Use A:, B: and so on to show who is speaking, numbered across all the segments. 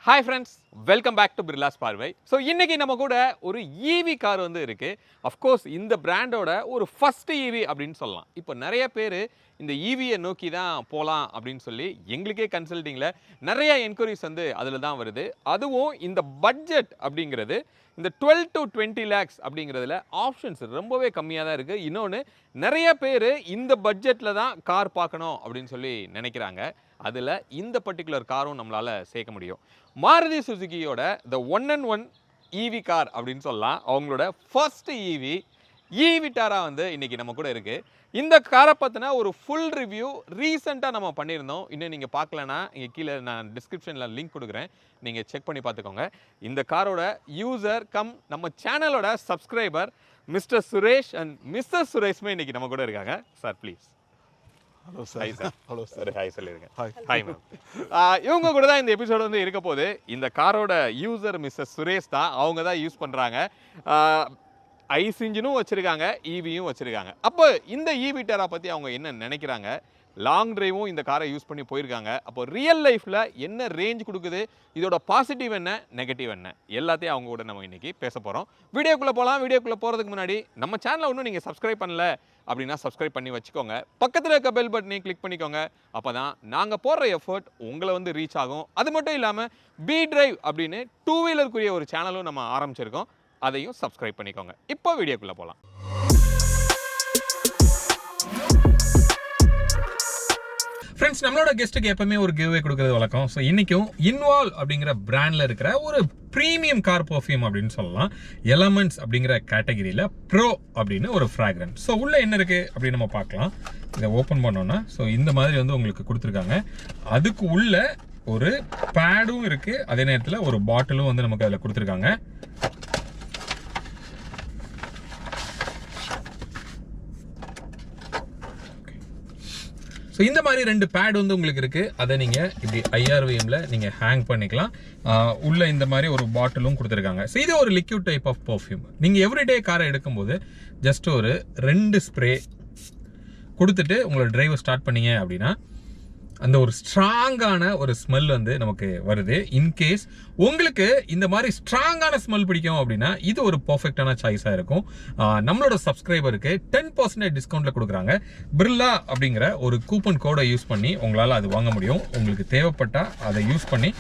A: Hi friends, welcome back to Birla's பார்வை. So இன்னைக்கு நம்ம கூட ஒரு ஈவி கார் வந்து இருக்கு. அஃப்கோர்ஸ் இந்த பிராண்டோட ஒரு ஃபர்ஸ்ட் ஈவி அப்படின்னு சொல்லலாம். இப்போ நிறைய பேர் இந்த ஈவியை நோக்கி தான் போகலாம் அப்படின்னு சொல்லி எங்களுக்கே கன்சல்டிங்கில் நிறைய என்கொயரிஸ் வந்து அதில் தான் வருது. அதுவும் இந்த பட்ஜெட் அப்படிங்கிறது இந்த 12 to 20 lakhs அப்படிங்கிறதுல ஆப்ஷன்ஸ் ரொம்பவே கம்மியாக தான் இருக்குது. இன்னொன்று நிறைய பேர் இந்த பட்ஜெட்டில் தான் கார் பார்க்கணும் அப்படின்னு சொல்லி நினைக்கிறாங்க. அதில் இந்த பர்டிகுலர் காரும் நம்மளால் சேர்க்க முடியும். மாருதி சுசுகியோட த 1&1 ஈவி கார் அப்படின்னு சொல்லலாம். அவங்களோட ஃபர்ஸ்ட் ஈவி விட்டாரா வந்து இன்னைக்கு நம்ம கூட இருக்கு. இந்த காரை பற்றின ஒரு ஃபுல் ரிவ்யூ ரீசெண்டாக நம்ம பண்ணியிருந்தோம். இன்னும் நீங்கள் பார்க்கலன்னா இங்கே கீழே நான் டிஸ்கிரிப்ஷனில் லிங்க் கொடுக்குறேன், நீங்கள் செக் பண்ணி பார்த்துக்கோங்க. இந்த காரோட யூசர் கம் நம்ம சேனலோட subscriber mister Suresh and mister சுரேஷ்மே இன்னைக்கு நம்ம கூட இருக்காங்க. Sir please.
B: Hello sir. Hello sir.
A: Hi சொல்லிடுங்க.
B: ஹாய்.
A: Hi ma'am. இவங்க கூட தான் இந்த எபிசோடு வந்து இருக்க போகுது. இந்த காரோட யூசர் மிஸ்டர் சுரேஷ் தான். அவங்க தான் யூஸ் பண்ணுறாங்க. ஐஸ் இன்ஜினும் வச்சுருக்காங்க, ஈவியும் வச்சுருக்காங்க. அப்போ இந்த ஈவி டெரா பற்றி அவங்க என்ன நினைக்கிறாங்க, லாங் டிரைவும் இந்த காரை யூஸ் பண்ணி போயிருக்காங்க. அப்போ ரியல் லைஃப்பில் என்ன ரேஞ்ச் கொடுக்குது, இதோட பாசிட்டிவ் என்ன, நெகட்டிவ் என்ன, எல்லாத்தையும் அவங்க கூட நம்ம இன்றைக்கி பேச போகிறோம். வீடியோக்குள்ளே போகலாம். வீடியோக்குள்ளே போகிறதுக்கு முன்னாடி நம்ம சேனலை இன்னும் நீங்கள் சப்ஸ்கிரைப் பண்ணல அப்படின்னா சப்ஸ்கிரைப் பண்ணி வச்சுக்கோங்க. பக்கத்தில் இருக்க பெல் பட்டனையும் கிளிக் பண்ணிக்கோங்க. அப்போ தான் நாங்கள் போடுற எஃபர்ட் உங்களை வந்து ரீச் ஆகும். அது மட்டும் இல்லாமல் பி டிரைவ் அப்படின்னு 2 வீலருக்குரிய ஒரு சேனலும் நம்ம ஆரம்பிச்சிருக்கோம். அதையும் சப்ஸ்கிரைப் பண்ணிக்கோங்க. இப்போ வீடியோக்குள்ளே போகலாம். ஃப்ரெண்ட்ஸ், நம்மளோட கெஸ்ட்டுக்கு எப்பவுமே ஒரு கிவ்வே கொடுக்கறது வழக்கம். ஸோ இன்றைக்கும் இன்வால்வ் அப்படிங்கிற பிராண்டில் இருக்கிற ஒரு ப்ரீமியம் கார் பர்ஃப்யூம் அப்படின்னு சொல்லலாம். எலமெண்ட்ஸ் அப்படிங்கிற கேட்டகிரியில் ப்ரோ அப்படின்னு ஒரு ஃப்ராக்ரன்ஸ். ஸோ உள்ளே என்ன இருக்குது அப்படின்னு நம்ம பார்க்கலாம். இதை ஓப்பன் பண்ணோன்னா ஸோ இந்த மாதிரி வந்து உங்களுக்கு கொடுத்துருக்காங்க. அதுக்கு உள்ள ஒரு பேடும் இருக்குது, அதே நேரத்தில் ஒரு பாட்டிலும் வந்து நமக்கு அதில் கொடுத்துருக்காங்க. ஸோ இந்த மாதிரி 2 பேட் வந்து உங்களுக்கு இருக்குது. அதை நீங்கள் இப்படி IRVMல நீங்கள் ஹேங் பண்ணிக்கலாம். உள்ள இந்த மாதிரி ஒரு பாட்டிலும் கொடுத்துருக்காங்க. ஸோ இது ஒரு லிக்யூட் டைப் ஆஃப் பர்ஃப்யூம். நீங்கள் எவ்ரிடே காரை எடுக்கும்போது ஜஸ்ட் ஒரு 2 ஸ்ப்ரே கொடுத்துட்டு உங்களோட டிரைவை ஸ்டார்ட் பண்ணீங்க அப்படின்னா அந்த ஒரு ஸ்ட்ராங்கான ஒரு ஸ்மெல் வந்து நமக்கு வருது. இன்கேஸ் உங்களுக்கு இந்த மாதிரி ஸ்ட்ராங்கான ஸ்மெல் பிடிக்கும் அப்படின்னா இது ஒரு பர்ஃபெக்டான சாய்ஸாக இருக்கும். நம்மளோட சப்ஸ்கிரைபருக்கு 10% டிஸ்கவுண்ட்டில் கொடுக்குறாங்க. பிர்லா அப்படிங்கிற ஒரு கூப்பன் கோடை யூஸ் பண்ணி உங்களால் அது வாங்க முடியும். உங்களுக்கு தேவைப்பட்டால் அதை யூஸ் பண்ணி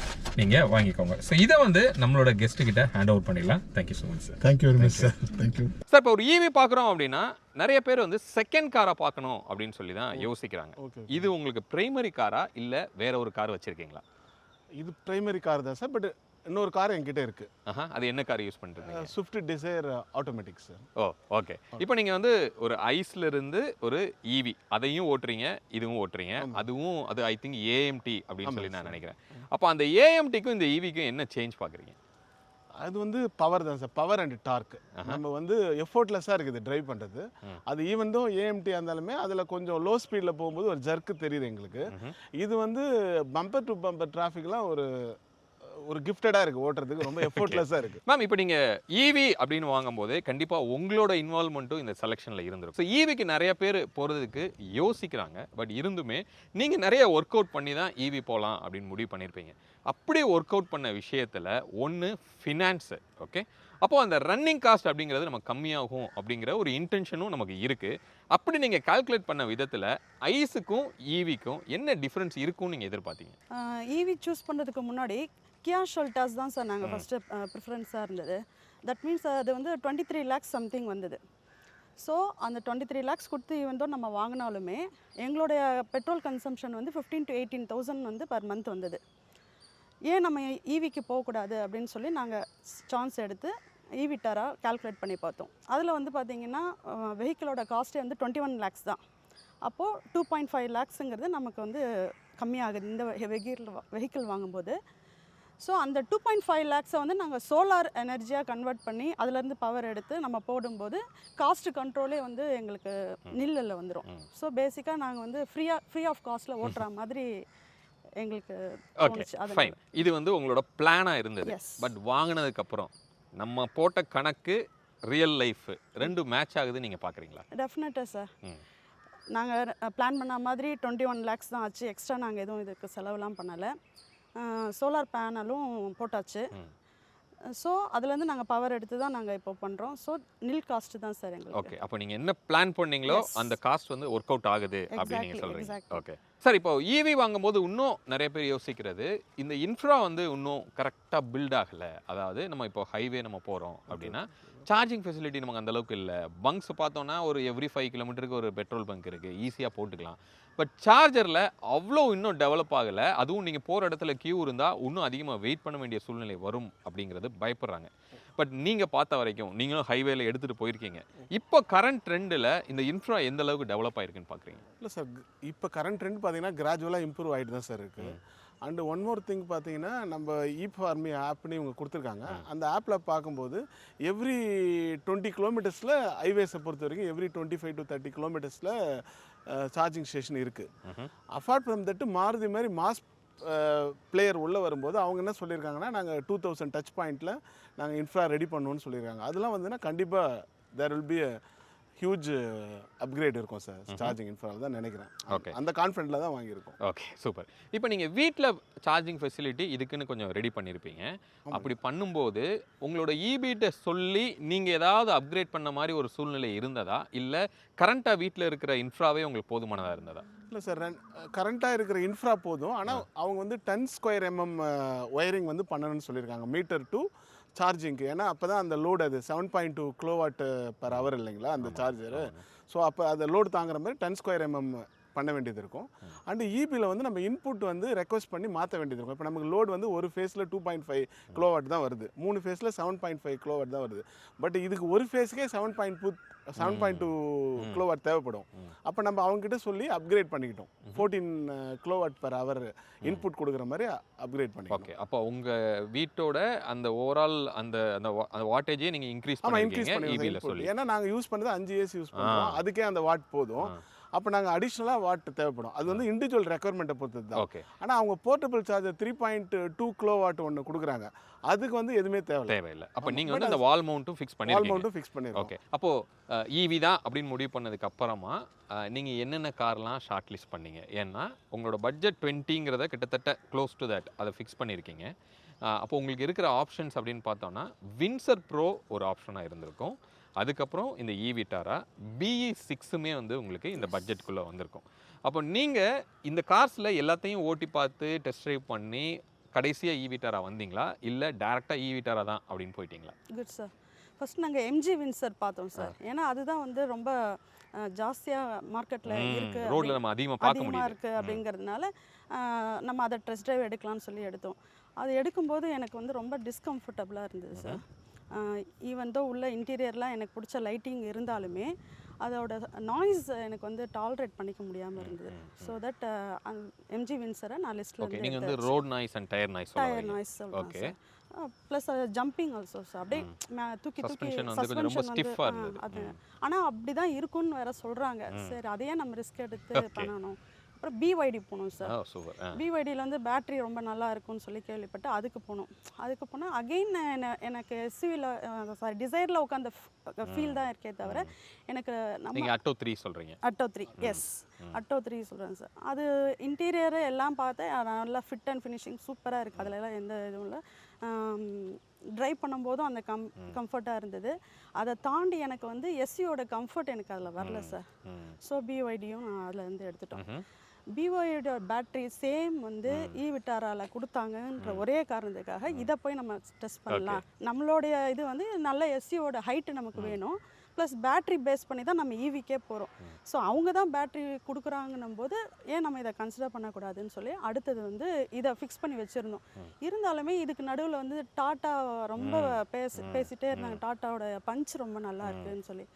A: நீங்கள் வாங்கிக்கோங்க. ஸோ இதை வந்து நம்மளோட கெஸ்ட்டுக்கிட்ட ஹேண்ட் ஓவர் பண்ணிடலாம். Thank you so much sir.
B: Thank you very much sir. Thank you
A: sir. இப்போ ஒரு ஈவி பார்க்குறோம் அப்படின்னா நிறைய பேர் வந்து செகண்ட் காரை பார்க்கணும் அப்படின்னு சொல்லி தான் யோசிக்கிறாங்க. இது உங்களுக்கு பிரைமரி காரா இல்லை வேற ஒரு கார் வச்சிருக்கீங்களா?
B: இது பிரைமரி கார் தான் சார். பட் இன்னொரு கார் என்கிட்ட இருக்கு.
A: அது என்ன கார் யூஸ் பண்ணுறீங்க?
B: Swift Dzire automatic sir.
A: Oh, okay. இப்போ நீங்கள் வந்து ஒரு ஐஸ்ல இருந்து ஒரு ஈவி அதையும் ஓட்டுறீங்க, இதுவும் ஓட்டுறீங்க. அதுவும் அது ஐ திங்க் AMT அப்படின்னு சொல்லி நான் நினைக்கிறேன். அப்போ அந்த AMTக்கும் இந்த ஈவிக்கும் என்ன சேஞ்ச் பார்க்குறீங்க?
B: அது வந்து பவர் தான் சார். Power and dark. நம்ம வந்து எஃபோர்ட்லெஸ்ஸாக இருக்குது டிரைவ் பண்ணுறது. அது ஈவன் தோ AMT இருந்தாலுமே அதில் கொஞ்சம் லோ ஸ்பீடில் போகும்போது ஒரு ஜர்க்கு தெரியுது எங்களுக்கு. இது வந்து பம்பர் டு பம்பர் டிராஃபிக்லாம் ஒரு கிஃப்டடாக இருக்குது ஓட்டுறதுக்கு. ரொம்ப எஃபோர்ட்லெஸ்ஸாக இருக்குது.
A: மேம், இப்போ நீங்கள் ஈவி அப்படின்னு வாங்கும்போது கண்டிப்பாக உங்களோட இன்வால்மெண்ட்டும் இந்த செலெக்ஷனில் இருந்துரும். ஸோ ஈவிக்கு நிறைய பேர் போகிறதுக்கு யோசிக்கிறாங்க. பட் இருந்துமே நீங்கள் நிறைய ஒர்க் அவுட் பண்ணி தான் ஈவி போகலாம் அப்படின்னு முடிவு பண்ணியிருப்பீங்க. அப்படி ஒர்க் அவுட் பண்ண விஷயத்தில் ஒன்று ஃபினான்ஸு. ஓகே, அப்போது அந்த ரன்னிங் காஸ்ட் அப்படிங்கிறது நமக்கு கம்மியாகும் அப்படிங்கிற ஒரு இன்டென்ஷனும் நமக்கு இருக்குது. அப்படி நீங்கள் கால்குலேட் பண்ண விதத்தில் ஐஸுக்கும் ஈவிக்கும் என்ன டிஃப்ரென்ஸ் இருக்கும்னு நீங்கள் எதிர்பார்த்தீங்க?
C: ஈவி சூஸ் பண்ணுறதுக்கு முன்னாடி கியா ஷெல்டாஸ் தான் சார் நாங்கள் ஃபஸ்ட்டு ப்ரிஃபரன்ஸாக இருந்தது. தட் மீன்ஸ் அது வந்து 23 lakhs சம்திங் வந்தது. ஸோ அந்த 23 lakhs கொடுத்து ஈவன் தான் நம்ம வாங்கினாலுமே எங்களுடைய பெட்ரோல் கன்சம்ஷன் வந்து 15,000 to 18,000 வந்து பர் மந்த் வந்தது. ஏன் நம்ம ஈவிக்கு போகக்கூடாது அப்படின்னு சொல்லி நாங்கள் சான்ஸ் எடுத்து ஈவி டெரா கால்குலேட் பண்ணி பார்த்தோம். அதில் வந்து பார்த்திங்கன்னா வெஹிக்கிளோட காஸ்ட்டே வந்து 21 lakhs தான். அப்போது 2.5 lakhsங்கிறது நமக்கு வந்து கம்மியாகுது இந்த வெஹிக்கிள் வாங்கும்போது. ஸோ அந்த 2.5 lakhs வந்து நாங்கள் சோலார் எனர்ஜியாக கன்வெர்ட் பண்ணி அதுலேருந்து பவர் எடுத்து நம்ம போடும்போது காஸ்ட் கண்ட்ரோலே வந்து எங்களுக்கு நில்லில் வந்துடும். ஸோ பேசிக்காக நாங்கள் வந்து ஃப்ரீ ஆஃப் காஸ்ட்டில் ஓட்டுற மாதிரி எங்களுக்கு தோணுச்சு. அது
A: ஃபைன். இது வந்து உங்களோட பிளானாக இருந்தது. பட் வாங்கினதுக்கப்புறம் நம்ம போட்ட கணக்கு ரியல் லைஃப் ரெண்டு மேட்ச் ஆகுது நீங்கள் பார்க்குறீங்களா?
C: டெஃபினட்டாக சார். நாங்கள் பிளான் பண்ண மாதிரி 21 lakhs தான் ஆச்சு. எக்ஸ்ட்ரா நாங்கள் எதுவும் இதுக்கு செலவுலாம் பண்ணலை. சோலார் பேனலும் போட்டாச்சு. ஸோ அதுலேருந்து நாங்கள் பவர் எடுத்து தான் நாங்கள் இப்போ பண்ணுறோம். ஸோ நில் காஸ்ட் தான் சார் எங்களுக்கு.
A: ஓகே, அப்போ நீங்கள் என்ன பிளான் பண்ணீங்களோ அந்த காஸ்ட் வந்து ஒர்க் அவுட் ஆகுது அப்படின்னு நீங்கள் சொல்கிறீங்க.
C: exactly.
A: ஓகே சார், இப்போ ஈவி வாங்கும்போது இன்னும் நிறைய பேர் யோசிக்கிறது இந்த இன்ஃப்ரா வந்து இன்னும் கரெக்டாக பில்ட் ஆகலை. அதாவது நம்ம இப்போ ஹைவே நம்ம போகிறோம் அப்படின்னா சார்ஜிங் ஃபெசிலிட்டி நமக்கு அந்த அளவுக்கு இல்லை. பங்க்ஸ் பார்த்தோன்னா ஒரு எவ்ரி 5 கிலோமீட்டருக்கு ஒரு பெட்ரோல் பங்க் இருக்குது, ஈஸியாக போட்டுக்கலாம். பட் சார்ஜரில் அவ்வளோ இன்னும் டெவலப் ஆகலை. அதுவும் நீங்கள் போகிற இடத்துல கியூ இருந்தால் இன்னும் அதிகமாக வெயிட் பண்ண வேண்டிய சூழ்நிலை வரும் அப்படிங்கிறது பயப்படுறாங்க. பட் நீங்கள் பார்த்த வரைக்கும் நீங்களும் ஹைவேல எடுத்துகிட்டு போயிருக்கீங்க. இப்போ கரண்ட் ட்ரெண்டில் இந்த இன்ஃப்ரா எந்த அளவுக்கு டெவலப் ஆயிருக்குன்னு பார்க்குறீங்க?
B: இல்லை சார், இப்போ கரண்ட் ட்ரெண்ட் பார்த்தீங்கன்னா கிராஜுவலாக இம்ப்ரூவ் ஆகிட்டு தான் சார் இருக்குது. அண்டு ஒன் மோர் திங் பார்த்தீங்கன்னா நம்ம இ-ஃபார்மி ஆப்னு இவங்க கொடுத்துருக்காங்க. அந்த ஆப்பில் பார்க்கும்போது எவ்ரி 20 கிலோமீட்டர்ஸில் ஹைவேஸை பொறுத்த வரைக்கும் எவ்ரி 25 to 30 கிலோமீட்டர்ஸில் சார்ஜிங் ஸ்டேஷன் இருக்குது. அப்பார்ட் ஃப்ரம் தட் மாருதி மாதிரி மாஸ் பிளேயர் உள்ளே வரும்போது அவங்க என்ன சொல்லியிருக்காங்கன்னா நாங்கள் 2000 டச் பாயிண்ட்டில் நாங்கள் இன்ஃப்ரா ரெடி பண்ணுவோன்னு சொல்லியிருக்காங்க. அதெல்லாம் வந்துன்னா கண்டிப்பாக there will be a huge upgrade இருக்கும் சார் சார்ஜிங் இன்ஃப்ராவில் தான் நினைக்கிறேன்.
A: ஓகே,
B: அந்த கான்ஃபிடென்ட்டில் தான் வாங்கியிருக்கோம்.
A: Okay super. இப்போ நீங்கள் வீட்டில் சார்ஜிங் ஃபெசிலிட்டி இதுக்குன்னு கொஞ்சம் ரெடி பண்ணியிருப்பீங்க. அப்படி பண்ணும்போது உங்களோட ஈபிட்ட சொல்லி நீங்கள் ஏதாவது அப்கிரேட் பண்ண மாதிரி ஒரு சூழ்நிலை இருந்ததா, இல்லை கரண்ட்டாக வீட்டில் இருக்கிற இன்ஃப்ராவே உங்களுக்கு போதுமானதாக இருந்ததா?
B: இல்லை சார், கரண்ட்டாக இருக்கிற இன்ஃப்ரா போதும். ஆனால் அவங்க வந்து 10 ஸ்கொயர் mm ஒயரிங் வந்து பண்ணணும்னு சொல்லியிருக்காங்க மீட்டர் டு சார்ஜிங்க்கு. ஏன்னா அப்போ தான் அந்த லோடு அது 7.2 கிலோவாட் பர் ஹவர் இல்லைங்களா அந்த சார்ஜரு. ஸோ அப்போ அதை லோடு தாங்குற மாதிரி 10 ஸ்கொயர் mm பண்ண வேண்டியது இருக்கும். அண்டு இபியில் வந்து நம்ம இன்புட் வந்து ரெக்வஸ்ட் பண்ணி மாற்ற வேண்டியது இருக்கும். இப்போ நமக்கு லோடு வந்து ஒரு ஃபேஸில் 2.5 கிலோவாட் தான் வருது, 3 ஃபேஸில் 7.5 கிலோவாட் தான் வருது. பட் இதுக்கு ஒரு ஃபேஸுக்கே 7.2 கிலோவாட் தேவைப்படும். அப்போ நம்ம அவங்ககிட்ட சொல்லி அப்கிரேட் பண்ணிக்கிட்டோம். 14 கிலோவாட் பர் ஹவர் இன்புட் கொடுக்குற மாதிரி அப்கிரேட் பண்ணிக்கிட்டோம்.
A: ஓகே, அப்போ உங்கள் வீட்டோட அந்த ஓவரால் அந்த அந்த வாட்டேஜே நீங்கள் இன்க்ரீஸ் பண்ணிருக்கீங்க ஈபியில் சொல்லி.
B: ஏன்னா நாங்கள் யூஸ் பண்ணுறது 5 ஏசி யூஸ் பண்ணுறோம், அதுக்கே அந்த வாட் போதும். அப்போ நாங்கள் அடிஷ்னலாக வாட் தேவைப்படும். அது வந்து இண்டிவிஜுவல் ரெக்குயர்மெண்ட்டை பொறுத்தது தான்.
A: ஓகே,
B: ஆனால் அவங்க போர்ட்டபிள் சார்ஜர் 3.2 கிலோவாட் ஒன்று கொடுக்குறாங்க, அதுக்கு வந்து எதுவுமே தேவையில்லை.
A: அப்போ நீங்கள் வந்து அந்த வால் மவுண்ட்டும் ஃபிக்ஸ் பண்ணிருக்கீங்க. ஓகே, அப்போது ஈவி தான் அப்படின்னு முடிவு பண்ணதுக்கு அப்புறமா நீங்கள் என்னென்ன கார்லாம் ஷார்ட் லிஸ்ட் பண்ணீங்க? ஏன்னா உங்களோட பட்ஜெட் 20ங்கிறத கிட்டத்தட்ட க்ளோஸ் டு தட் அதை ஃபிக்ஸ் பண்ணியிருக்கீங்க. அப்போ உங்களுக்கு இருக்கிற ஆப்ஷன்ஸ் அப்படின்னு பார்த்தோன்னா வின்சர் ப்ரோ ஒரு ஆப்ஷனாக இருந்திருக்கும். அதுக்கப்புறம் இந்த ஈவிட்டாரா BE6மே வந்து உங்களுக்கு இந்த பட்ஜெட்டுக்குள்ளே வந்திருக்கும். அப்போ நீங்கள் இந்த கார்ஸில் எல்லாத்தையும் ஓட்டி பார்த்து டெஸ்ட் ட்ரைவ் பண்ணி கடைசியாக ஈவிட்டாரா வந்தீங்களா, இல்லை டேரெக்டாக ஈவிட்டாரா தான் அப்படின்னு போயிட்டீங்களா?
C: Good sir. ஃபர்ஸ்ட் நாங்கள் MG வின்சர் பார்த்தோம் சார். ஏன்னா அதுதான் வந்து ரொம்ப ஜாஸ்தியாக மார்க்கெட்டில் இருக்குது,
A: ரோட்டில் நம்ம அதிகமாக பார்க்க முடியும்
C: இருக்குது அப்படிங்கிறதுனால நம்ம அதை டெஸ்ட் ட்ரைவ் எடுக்கலாம்னு சொல்லி எடுத்தோம். அது எடுக்கும்போது எனக்கு வந்து ரொம்ப டிஸ்கம்ஃபர்டபுளாக இருந்தது சார். ஈவன் தோ உள்ள இன்டீரியர்லாம் எனக்கு பிடிச்ச லைட்டிங் இருந்தாலுமே அதோட நாய்ஸ் எனக்கு வந்து டாலரேட் பண்ணிக்க முடியாமல் இருந்தது. ஸோ தட் MG வின்சரை நான் லிஸ்ட்டில்
A: ஓகே, நீங்கள் வந்து road noise and tyre noise
C: சொல்லுவேன். Okay, plus jumping also sir. அப்படியே தூக்கி
A: சஸ்பென்ஷன்
C: வந்து அது ஆனால் அப்படி தான் இருக்கும்னு வேற சொல்கிறாங்க. சரி, அதையே நம்ம ரிஸ்க் எடுத்து பண்ணணும். அப்புறம் BYD போனோம் சார். BYDயில் வந்து பேட்ரி ரொம்ப நல்லா இருக்கும்னு சொல்லி கேள்விப்பட்டு அதுக்கு போனோம். அதுக்கு போனால் அகெயின் எனக்கு SUV டிசைரில் உட்காந்த ஃபீல் தான் இருக்கே தவிர எனக்கு
A: நம்ம அட்டோ 3 சொல்கிறீங்க.
C: அட்டோ 3 எஸ், அட்டோ 3 சொல்கிறேன் சார். அது இன்டீரியர் எல்லாம் பார்த்தேன், நல்லா ஃபிட் அண்ட் ஃபினிஷிங் சூப்பராக இருக்குது. அதிலலாம் எந்த இதுவும் இல்லை. ட்ரைவ் பண்ணும்போதும் அந்த கம்ஃபர்ட்டாக இருந்தது. அதை தாண்டி எனக்கு வந்து SUVயோட கம்ஃபர்ட் எனக்கு அதில் வரல சார். ஸோ BYDயும் அதில் இருந்து எடுத்துட்டோம். BYD பேட்டரி சேம் வந்து ஈவிட்டாரால கொடுத்தாங்கன்ற ஒரே காரணத்துக்காக இதை போய் நம்ம டெஸ்ட் பண்ணலாம். நம்மளுடைய இது வந்து நல்ல SUVயோட ஹைட்டு நமக்கு வேணும், ப்ளஸ் பேட்ரி பேஸ் பண்ணி தான் நம்ம ஈவிக்கே போகிறோம். ஸோ அவங்க தான் பேட்ரி கொடுக்குறாங்கன்னும் போது ஏன் நம்ம இதை கன்சிடர் பண்ணக்கூடாதுன்னு சொல்லி அடுத்தது வந்து இதை ஃபிக்ஸ் பண்ணி வச்சுருந்தோம். இருந்தாலுமே இதுக்கு நடுவில் வந்து டாட்டா ரொம்ப பேசிகிட்டே இருந்தாங்க. டாட்டாவோட பஞ்ச் ரொம்ப நல்லா இருக்குதுன்னு சொல்லி,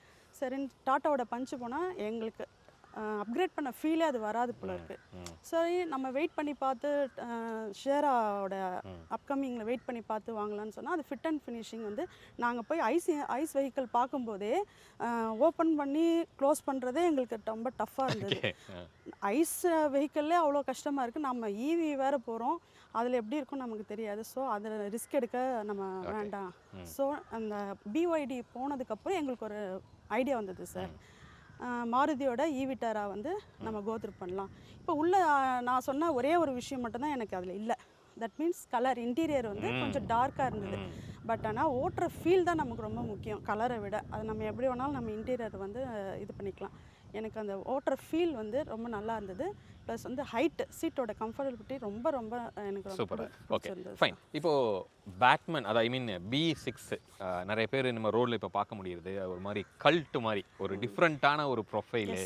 C: சரின்னு டாட்டாவோட பஞ்சு போனால் எங்களுக்கு அப்கிரேட் பண்ண ஃபீலே அது வராது போல இருக்குது. சரி, நம்ம வெயிட் பண்ணி பார்த்து ஷேராவோட அப்கமிங்கில் வெயிட் பண்ணி பார்த்து வாங்கலான்னு சொன்னால் அது ஃபிட் அண்ட் ஃபினிஷிங் வந்து நாங்கள் போய் ஐஸ் வெஹிக்கிள் பார்க்கும்போதே ஓப்பன் பண்ணி க்ளோஸ் பண்ணுறதே எங்களுக்கு ரொம்ப டஃப்பாக இருந்தது. ஐஸ் வெஹிக்கிள்லே அவ்வளோ கஷ்டமாக இருக்குது, நம்ம EV வேறு போகிறோம், அதில் எப்படி இருக்கும் நமக்கு தெரியாது. ஸோ அதில் ரிஸ்க் எடுக்க நம்ம வேண்டாம். ஸோ அந்த BYD போனதுக்கப்புறம் எங்களுக்கு ஒரு ஐடியா வந்தது சார். மாருதியோட ஈவிட்டாரா வந்து நம்ம கோத்ரூ பண்ணலாம். இப்போ உள்ள நான் சொன்ன ஒரே ஒரு விஷயம் மட்டும்தான் எனக்கு அதில் இல்லை. தட் மீன்ஸ் கலர் இன்டீரியர் வந்து கொஞ்சம் டார்க்காக இருந்தது. பட் ஆனால் ஓட்டுற ஃபீல் தான் நமக்கு ரொம்ப முக்கியம் கலரை விட. அது நம்ம எப்படி வேணாலும் நம்ம இன்டீரியர் வந்து இது பண்ணிக்கலாம். எனக்கு அந்த ஓட்டுற ஃபீல் வந்து ரொம்ப நல்லா இருந்தது. ப்ளஸ் வந்து ஹைட் சீட்டோட கம்ஃபர்டபிலிட்டி ரொம்ப ரொம்ப எனக்கு ரொம்ப
A: சூப்பர். ஓகே
C: பிடிச்சிருந்தது.
A: ஃபைன். இப்போ பேட்மேன் அது ஐ மீன் B6 நிறைய பேர் நம்ம ரோட்ல இப்போ பார்க்க முடியுது. ஒரு மாதிரி கல்ட் மாதிரி ஒரு டிஃப்ரெண்ட்டான ஒரு ப்ரொஃபைலு.